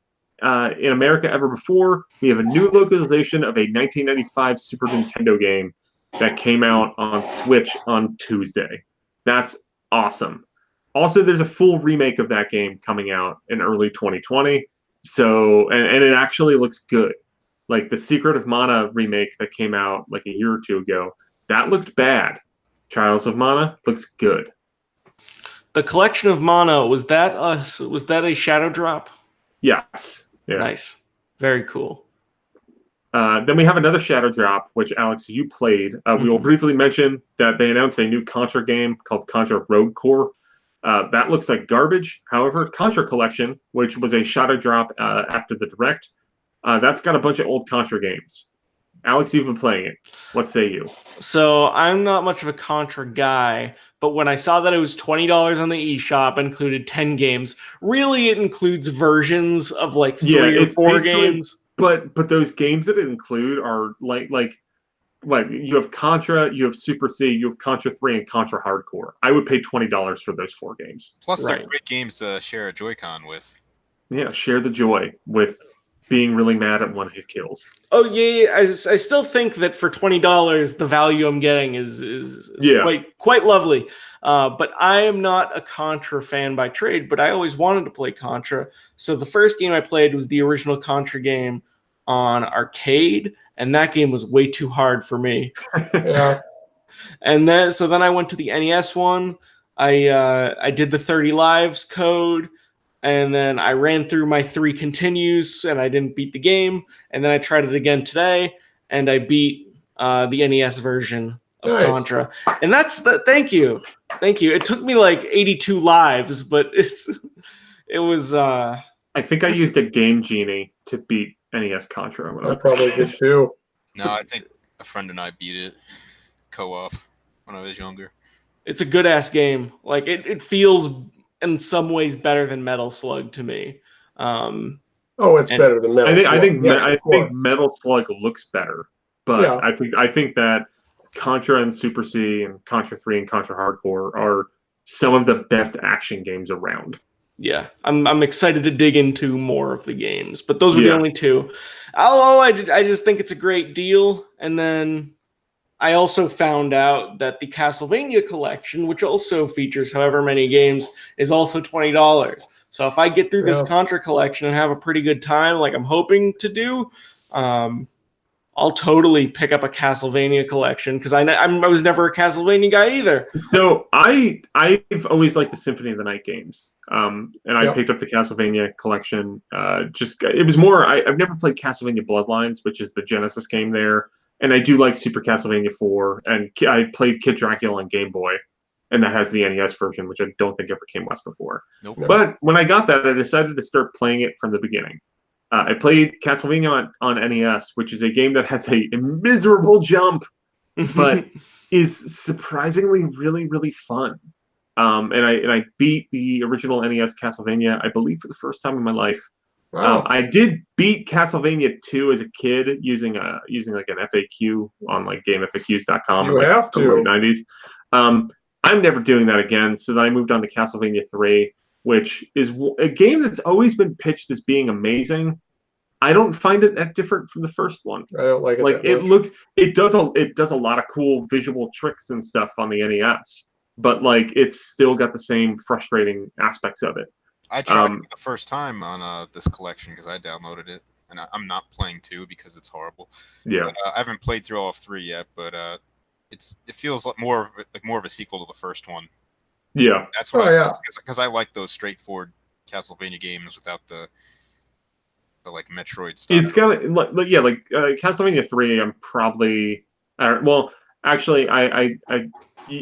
in America ever before. We have a new localization of a 1995 Super Nintendo game that came out on Switch on Tuesday. That's awesome. Also, there's a full remake of that game coming out in early 2020. So, and it actually looks good. Like the Secret of Mana remake that came out like a year or two ago, that looked bad. Trials of Mana looks good. The Collection of Mana, was that a shadow drop? Yes. Yeah. Nice. Very cool. Then we have another shadow drop, which, Alex, you played. We will briefly mention that they announced a new Contra game called Contra Rogue Core. That looks like garbage. However, Contra Collection, which was a shadow drop after the Direct, that's got a bunch of old Contra games. Alex, you've been playing it. What say you? So I'm not much of a Contra guy, but when I saw that it was $20 on the eShop, included 10 games, really it includes versions of like 3 or 4 games. But those games that it include are like you have Contra, you have Super C, you have Contra 3, and Contra Hardcore. I would pay $20 for those 4 games. Plus, they're great games to share a Joy-Con with. Yeah, share the joy with being really mad at one-hit kills. Oh yeah, I still think that for $20, the value I'm getting is quite lovely. But I am not a Contra fan by trade, but I always wanted to play Contra. So the first game I played was the original Contra game on arcade, and that game was way too hard for me. Yeah. And then I went to the NES one. I did the 30 lives code. And then I ran through my 3 continues, and I didn't beat the game. And then I tried it again today, and I beat the NES version of Contra. And that's the thank you. It took me like 82 lives, but it was. I think I used a Game Genie to beat NES Contra. I probably did too. No, I think a friend and I beat it co-op when I was younger. It's a good ass game. Like it feels in some ways better than Metal Slug to me. It's better than Metal Slug. I think Metal Slug looks better, but I think that Contra and Super C and Contra 3 and Contra Hardcore are some of the best action games around. Yeah, I'm excited to dig into more of the games, but those were the only 2. I just think it's a great deal, and then I also found out that the Castlevania collection, which also features however many games, is also $20. So if I get through this Contra collection and have a pretty good time, like I'm hoping to do, I'll totally pick up a Castlevania collection because I was never a Castlevania guy either. So I've always liked the Symphony of the Night games, and I picked up the Castlevania collection. It was more. I've never played Castlevania Bloodlines, which is the Genesis game there, and I do like Super Castlevania 4, and I played Kid Dracula on Game Boy, and that has the NES version, which I don't think ever came west before. Nope. But when I got that, I decided to start playing it from the beginning. I played Castlevania on NES, which is a game that has a miserable jump, but is surprisingly really, really fun. And I beat the original NES Castlevania, I believe, for the first time in my life. Wow. I did beat Castlevania 2 as a kid using like an FAQ on like GameFAQs.com You in have the to. late 90s. I'm never doing that again. So then I moved on to Castlevania 3, which is a game that's always been pitched as being amazing. I don't find it that different from the first one. I don't like it. Like it does a lot of cool visual tricks and stuff on the NES, but like it's still got the same frustrating aspects of it. I tried it the first time on this collection because I downloaded it, and I'm not playing 2 because it's horrible. Yeah, but, I haven't played through all of 3 yet, but it feels like more of a sequel to the first one. Yeah, that's what because I like those straightforward Castlevania games without the like Metroid stuff. It's got like Castlevania 3. I'm probably well, actually,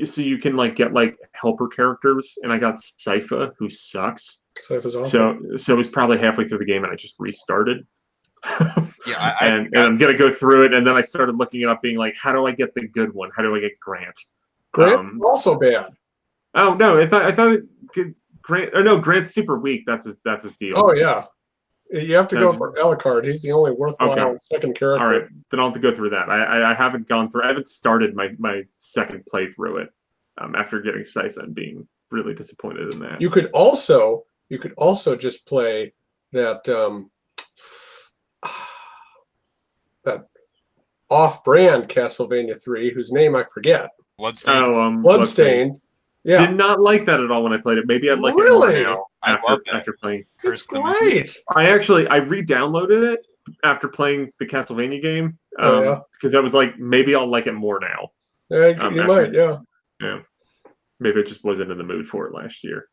so you can like get like helper characters, and I got Sypha, who sucks. Sypha's awesome. So it was probably halfway through the game, and I just restarted. Yeah, and I'm gonna go through it, and then I started looking it up, being like, how do I get the good one? How do I get Grant? Grant also bad. Oh no, I thought Grant. Oh no, Grant's super weak. That's his deal. Oh yeah, you have to go for Alucard. He's the only worthwhile second character. All right, then I'll have to go through that. I haven't gone through. I haven't started my second playthrough it after getting Sypha and being really disappointed in that. You could also just play that that off-brand Castlevania 3, whose name I forget. Bloodstained. Oh, Bloodstained. Yeah. Did not like that at all when I played it. Maybe I'd like it more now after playing. It's great. I re-downloaded it after playing the Castlevania game because I was like, maybe I'll like it more now. Yeah, you might. Yeah. Yeah. Maybe I just wasn't in the mood for it last year.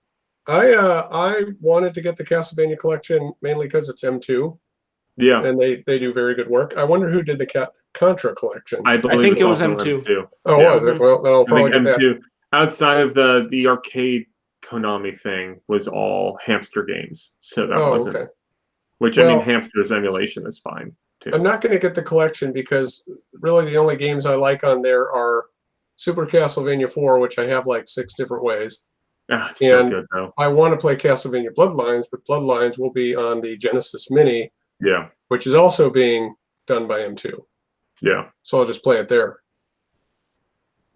I wanted to get the Castlevania collection mainly because it's M2. Yeah. And they do very good work. I wonder who did the Contra collection. I think it was M2. Oh, yeah. Well, then I'll probably get M2. that. Outside of the arcade Konami thing was all Hamster games. So that wasn't. Okay. Which, I mean, Hamster's emulation is fine, too. I'm not going to get the collection because really the only games I like on there are Super Castlevania 4, which I have like 6 different ways. It's so good, though. I want to play Castlevania Bloodlines, but Bloodlines will be on the Genesis Mini. Yeah. Which is also being done by M2. Yeah. So I'll just play it there.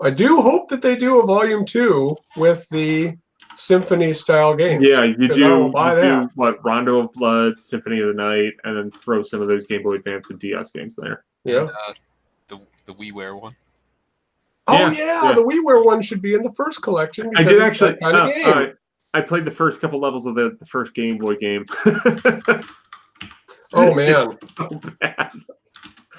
I do hope that they do a Volume 2 with the Symphony-style games. Yeah, you do what, Rondo of Blood, Symphony of the Night, and then throw some of those Game Boy Advance and DS games there. Yeah. And, the WiiWare one. Oh, yeah, the WiiWare one should be in the first collection. I did actually. I played the first couple levels of the first Game Boy game. Oh, man. It's so bad.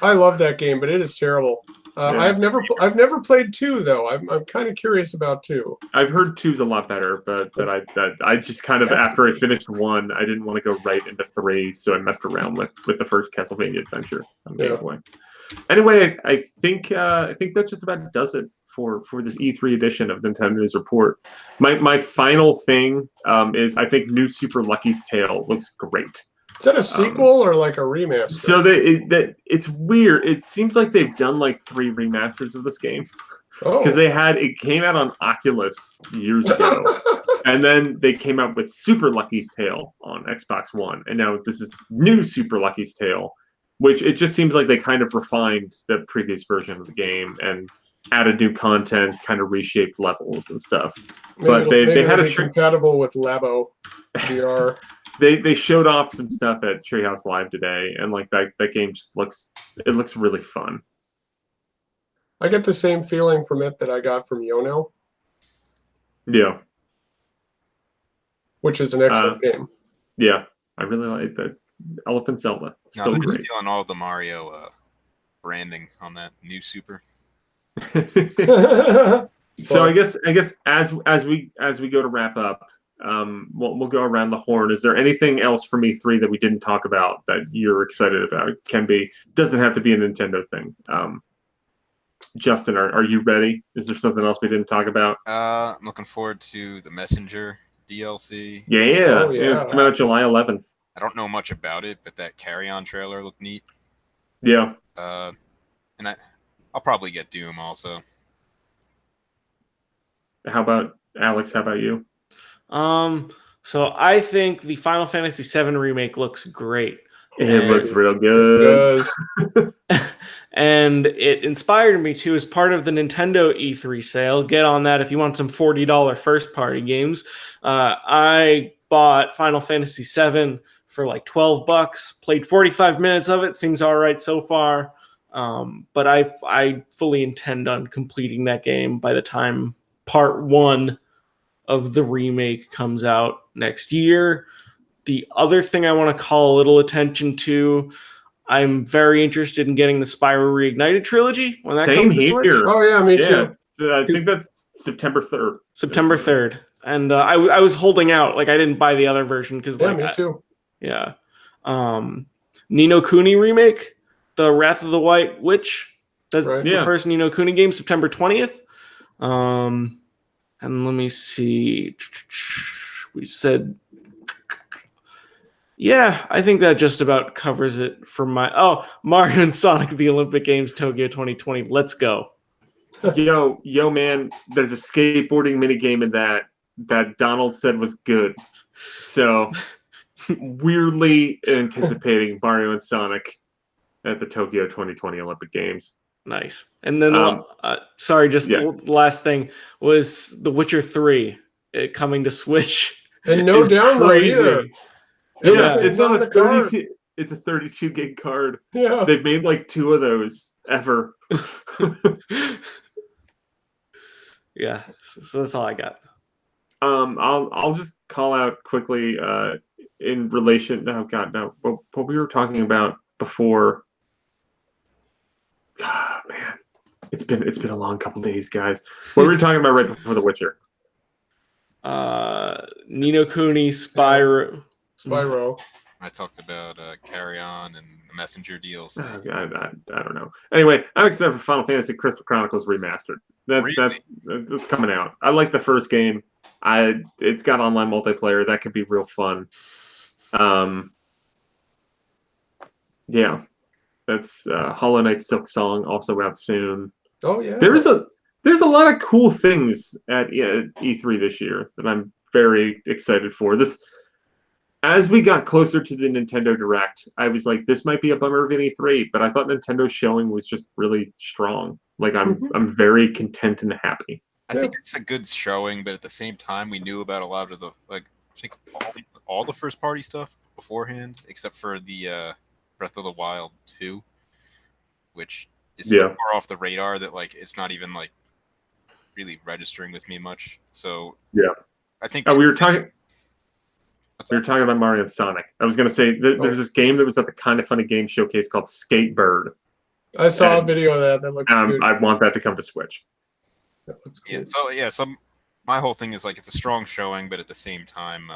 I love that game, but it is terrible. I've never played 2 though. I'm kind of curious about 2. I've heard 2's a lot better, but I just kind of after I finished 1, I didn't want to go right into 3, so I messed around with the first Castlevania adventure on Game Boy. Anyway, I think that just about does it for this E3 edition of Nintendo News Report. My final thing is I think New Super Lucky's Tale looks great. Is that a sequel or like a remaster? So it's weird. It seems like they've done like 3 remasters of this game. Because it came out on Oculus years ago. And then they came out with Super Lucky's Tale on Xbox One. And now this is New Super Lucky's Tale, which it just seems like they kind of refined the previous version of the game and added new content, kind of reshaped levels and stuff. But they had a compatible with Labo VR. They showed off some stuff at Treehouse Live today, and like that game just looks really fun. I get the same feeling from it that I got from Yono. Yeah. Which is an excellent game. Yeah, I really like that. Elephant Zelda. Still they're great. stealing all the Mario branding on that new Super. So I guess as we go to wrap up, we'll go around the horn. Is there anything else from E3 that we didn't talk about that you're excited about? It doesn't have to be a Nintendo thing. Justin, are you ready? Is there something else we didn't talk about? I'm looking forward to the Messenger DLC. Yeah, it's coming out July 11th. I don't know much about it, but that carry-on trailer looked neat. Yeah. And I'll probably get Doom also. How about Alex? How about you? So I think the Final Fantasy VII remake looks great. It looks real good. And it inspired me to, as part of the Nintendo E3 sale, get on that if you want some $40 first-party games. I bought Final Fantasy VII for like $12, played 45 minutes of it, seems all right so far. But I fully intend on completing that game by the time part 1 of the remake comes out next year. The other thing I want to call a little attention to, I'm very interested in getting the Spyro Reignited trilogy when that comes to Switch. Oh yeah, me too. I think that's September 3rd. September 3rd. And I was holding out. Like, I didn't buy the other version because me too. Yeah. Ni no Kuni remake, The Wrath of the White Witch. That's the first Ni no Kuni game, September 20th. And let me see. We said, yeah, I think that just about covers it for my... Mario and Sonic at the Olympic Games Tokyo 2020. Let's go. Yo, man, there's a skateboarding minigame in that Donald said was good. So, weirdly anticipating Mario and Sonic at the Tokyo 2020 Olympic Games. Nice. And then, the last thing was The Witcher 3 coming to Switch. And no download either. Yeah, it's on the 32. It's a 32 gig card. Yeah, they've made like 2 of those ever. Yeah, so that's all I got. I'll just call out quickly in relation. Oh God, no! What we were talking about before. Ah, man, it's been a long couple days, guys. What were we talking about right before The Witcher? Ni no Kuni, Spyro. I talked about Carry On and the Messenger DLC. I don't know. Anyway, I'm excited for Final Fantasy Crystal Chronicles Remastered. That's coming out. I like the first game. It's got online multiplayer. That could be real fun. Yeah. That's Hollow Knight Silk Song, also out soon. Oh yeah. There's a lot of cool things at E3 this year that I'm very excited for. As we got closer to the Nintendo Direct, I was like, this might be a bummer of an E3, but I thought Nintendo's showing was just really strong. Like, I'm very content and happy. I think it's a good showing, but at the same time, we knew about a lot of the, I think all the first party stuff beforehand, except for the Breath of the Wild 2, which is so far off the radar that like it's not even like really registering with me much. So I think we were talking about Mario and Sonic. I was going to say there's this game that was at the Kind of Funny Game Showcase called Skatebird. I saw a video of that. That looks good. I want that to come to Switch. Cool. So my whole thing is like it's a strong showing, but at the same time,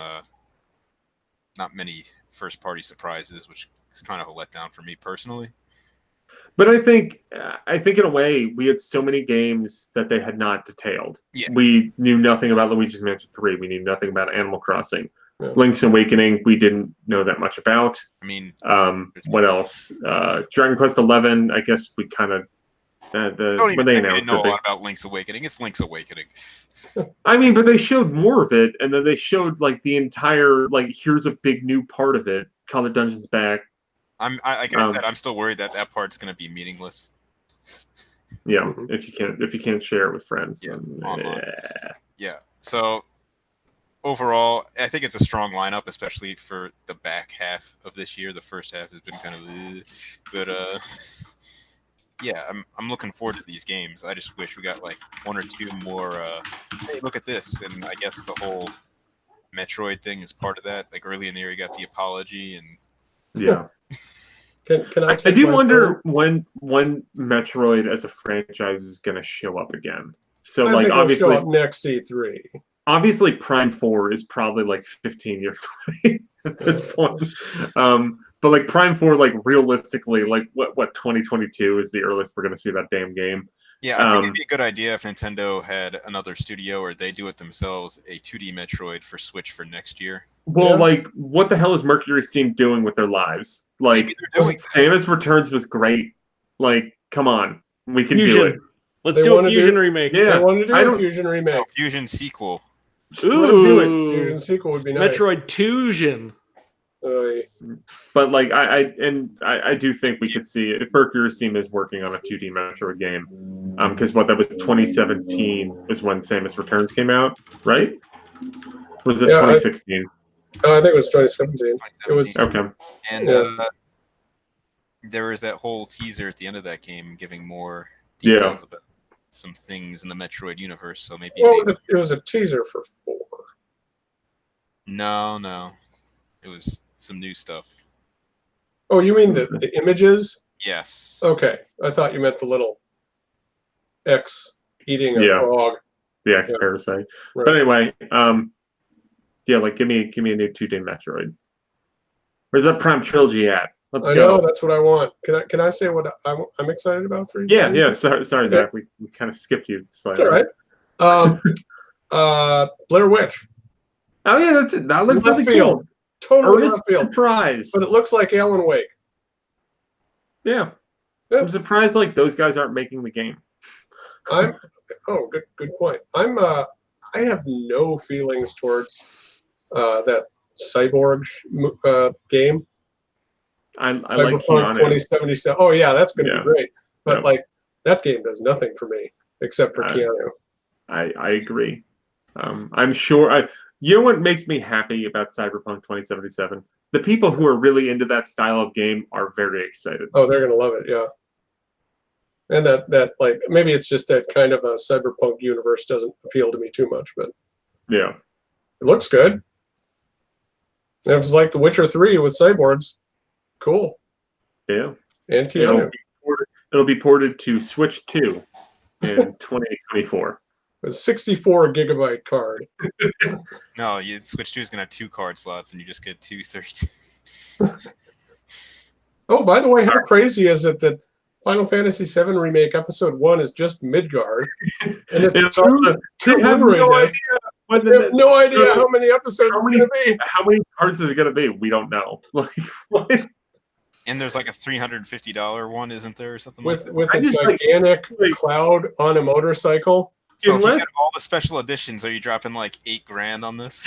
not many first-party surprises, which is kind of a letdown for me personally. But I think in a way we had so many games that they had not detailed. Yeah. We knew nothing about Luigi's Mansion 3. We knew nothing about Animal Crossing. Link's Awakening, we didn't know that much about. I mean, what else? Dragon Quest 11. I guess we kind of when they announced know a lot about Link's Awakening. It's Link's Awakening. I mean, but they showed more of it, and then they showed like the entire here's a big new part of it. Call the Dungeons back. Like I said, I'm still worried that part is going to be meaningless. Yeah, if you can't share it with friends. Yeah, then, online. Yeah. So overall, I think it's a strong lineup, especially for the back half of this year. The first half has been kind of, but yeah, I'm looking forward to these games. I just wish we got like one or two more. Hey, look at this, and I guess the whole Metroid thing is part of that. Like early in the year, you got the apology, and yeah. Can I do wonder when Metroid as a franchise is going to show up again. So I like think obviously it'll show up next E3. Obviously, Prime 4 is probably like 15 years away at this point. But like Prime 4, like realistically, like what 2022 is the earliest we're going to see that damn game. Yeah, I think it'd be a good idea if Nintendo had another studio or they do it themselves, a 2D Metroid for Switch for next year. Well, like, what the hell is Mercury Steam doing with their lives? Like, Samus Returns was great. Like, come on, we can do it. Let's do a Fusion remake. Yeah, I want to do a Fusion remake. No, Fusion sequel. Ooh, Fusion sequel would be nice. Metroid Fusion. But like I do think we could see if Mercury Steam is working on a 2D Metroid game, because that was 2017 is when Samus Returns came out, right? Was it 2016? I think it was 2017. It was okay. And there was that whole teaser at the end of that game giving more details about some things in the Metroid universe. So maybe it was a teaser for 4. No, it was some new stuff. Oh, you mean the images? Yes. Okay, I thought you meant the little X eating a frog. The X parasite. Right. But anyway, like give me a new 2D Metroid. Where's that Prime Trilogy at? Let's go. I know, that's what I want. Can I say what I'm excited about for you? Yeah. Sorry, Zach. We kind of skipped you slightly. All right. Blair Witch. Oh yeah, that looks really cool. Totally left field. Surprise. But it looks like Alan Wake. Yeah. I'm surprised like those guys aren't making the game. Good point. I have no feelings towards that Cyborg game. I like Keanu. 2077. Oh yeah, that's going to be great. But like that game does nothing for me except for Keanu. I agree. I'm sure. You know what makes me happy about Cyberpunk 2077? The people who are really into that style of game are very excited. Oh, they're going to love it, yeah. And that like maybe it's just that kind of a cyberpunk universe doesn't appeal to me too much, but yeah, it looks good. And it was like The Witcher 3 with cyborgs. Cool. Yeah. And Keanu. It'll be ported to Switch 2 in 2024. A 64 gigabyte card. No, Switch 2 is going to have 2 card slots, and you just get 2 32. Oh, by the way, how crazy is it that Final Fantasy VII Remake Episode 1 is just Midgard, and it's two Blu-ray discs. I have no idea how many episodes it's going to be. How many cards is it going to be? We don't know. Like, what? And there's like a $350 one, isn't there, or something with that? With a gigantic cloud on a motorcycle. So if you get all the special editions, are you dropping like $8,000 on this?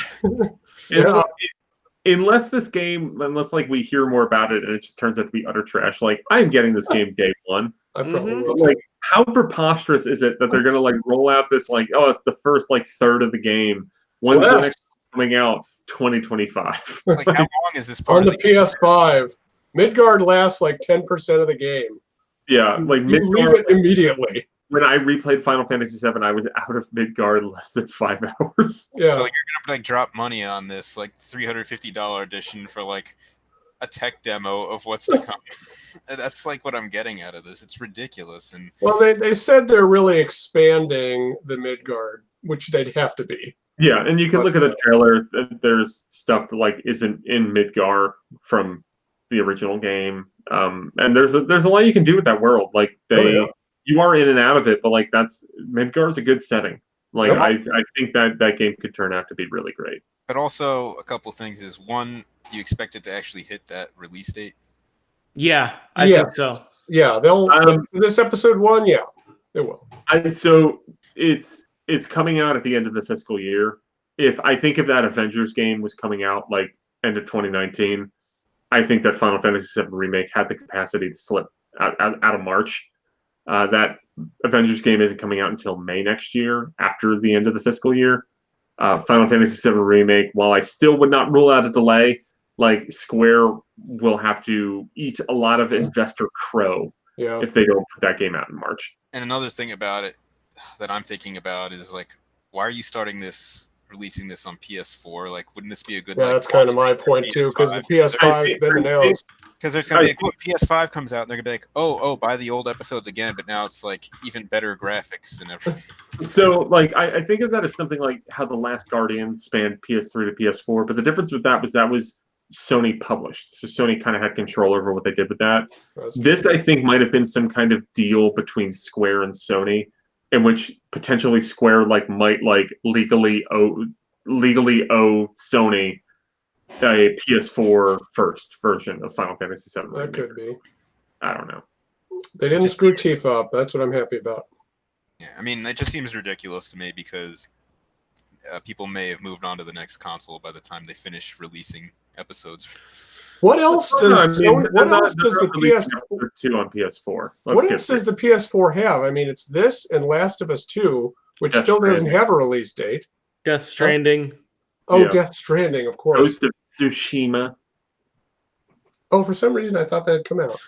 Unless this game, like we hear more about it and it just turns out to be utter trash, like I'm getting this game day one. I probably will. Like, how preposterous is it that they're gonna like roll out this like, oh, it's the first like third of the game. When's the next coming out? 2025. Like, how long is this part on the PS5? Midgard lasts like 10% of the game. Yeah, like you leave it immediately. When I replayed Final Fantasy VII, I was out of Midgard in less than 5 hours. Yeah. So you're gonna like drop money on this like $350 edition for like a tech demo of what's to come. That's like what I'm getting out of this. It's ridiculous. And well, they said they're really expanding the Midgard, which they'd have to be. Yeah, and you can look at the trailer. There's stuff that like isn't in Midgard from the original game, and there's a lot you can do with that world. Like you are in and out of it, but like Midgard's a good setting. Like I think that game could turn out to be really great. But also a couple things is one, do you expect it to actually hit that release date? Yeah, I think so. Yeah, they'll this episode 1, yeah, it will. So it's coming out at the end of the fiscal year. If that Avengers game was coming out like end of 2019, I think that Final Fantasy VII Remake had the capacity to slip out of March. That Avengers game isn't coming out until May next year, after the end of the fiscal year. Final Fantasy VII Remake, while I still would not rule out a delay, like Square will have to eat a lot of investor crow Yeah. If they don't put that game out in March. And another thing about it that I'm thinking about is like, why are you releasing this on PS4? Like, wouldn't this be a good? Yeah, that's kind of my point too, because the PS5 has been announced. Because there's gonna be PS5 comes out, and they're gonna be like, oh, buy the old episodes again, but now it's like even better graphics and everything. So, like, I think of that as something like how The Last Guardian spanned PS3 to PS4, but the difference with that was Sony published, so Sony kind of had control over what they did with that. This, I think, might have been some kind of deal between Square and Sony, in which potentially Square might legally owe Sony a PS4 first version of Final Fantasy VII. That could be. I don't know. They didn't screw Tifa up. That's what I'm happy about. Yeah, I mean, it just seems ridiculous to me because people may have moved on to the next console by the time they finish releasing episodes. What else does the PS4 on PS4? What else does the PS4 have? I mean, it's this and Last of Us 2, which still doesn't have a release date. Death Stranding. Oh, yeah. Death Stranding, of course. Ghost of Tsushima. Oh, for some reason I thought that had come out.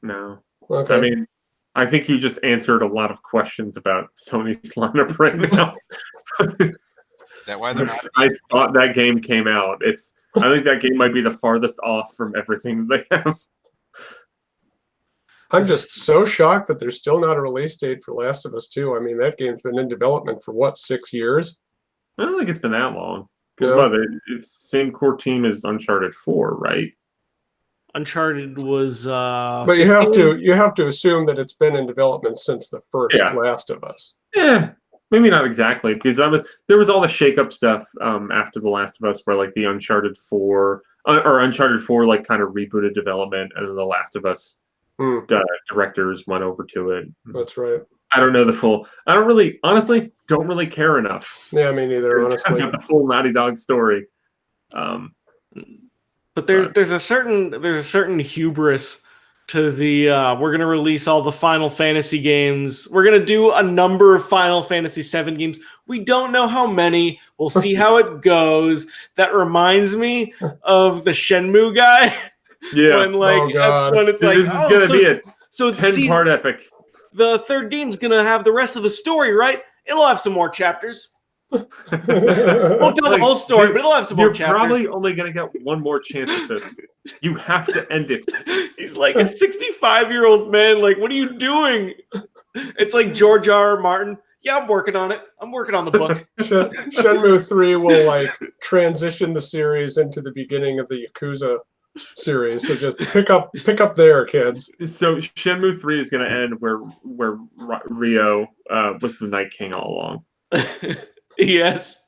No. Okay. I mean, I think you just answered a lot of questions about Sony's lineup right now. Is that why they're not? I thought that game came out. I think that game might be the farthest off from everything they have. I'm just so shocked that there's still not a release date for Last of Us 2. I mean, that game's been in development for, what, 6 years? I don't think it's been that long. Because it's the same core team as Uncharted 4, right? Uncharted was but you have to assume that it's been in development since the first Last of Us. Yeah, maybe not exactly, because there was all the shake-up stuff after The Last of Us, where like the Uncharted 4 kind of rebooted development, and then The Last of Us directors went over to it. That's right. I don't know the full. I don't really care enough. Yeah, me neither. Honestly, the full Naughty Dog story. But there's a certain hubris to the we're gonna release all the Final Fantasy games. We're gonna do a number of Final Fantasy VII games. We don't know how many. We'll see how it goes. That reminds me of the Shenmue guy. Yeah. when it's this is gonna be a 10-part epic. The third game's gonna have the rest of the story, right? It'll have some more chapters. Won't tell the whole story, but it'll have some more chapters. You're probably only gonna get one more chance at this. You have to end it. He's like a 65-year-old man. Like, what are you doing? It's like George R.R. Martin. Yeah, I'm working on it. I'm working on the book. Shenmue 3 will transition the series into the beginning of the Yakuza series. So just pick up there, kids. So Shenmue 3 is going to end where Ryo was the Night King all along. Yes.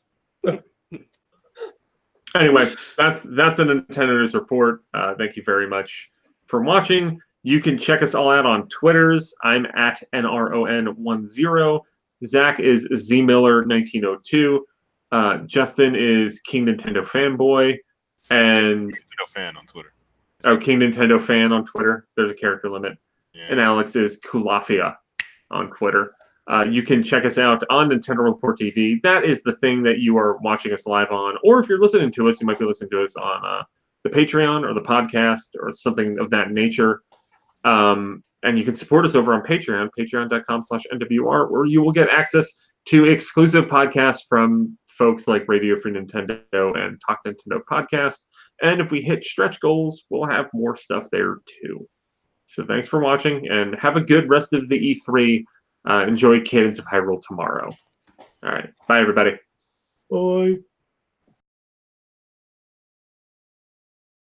Anyway, that's a Nintendo News Report. Thank you very much for watching. You can check us all out on Twitters. I'm at NRON10. Zach is ZMiller1902. Justin is King Nintendo Fanboy. And Nintendo Fan on Twitter. King Nintendo Fan on Twitter. There's a character limit. Yeah. And Alex is Culafi on Twitter. You can check us out on Nintendo Report TV. That is the thing that you are watching us live on. Or if you're listening to us, you might be listening to us on the Patreon or the podcast or something of that nature. And you can support us over on Patreon, patreon.com/NWR, where you will get access to exclusive podcasts from folks like Radio Free Nintendo and Talk Nintendo Podcast. And if we hit stretch goals, we'll have more stuff there too. So thanks for watching and have a good rest of the E3. Enjoy Cadence of Hyrule tomorrow. All right. Bye, everybody. Bye.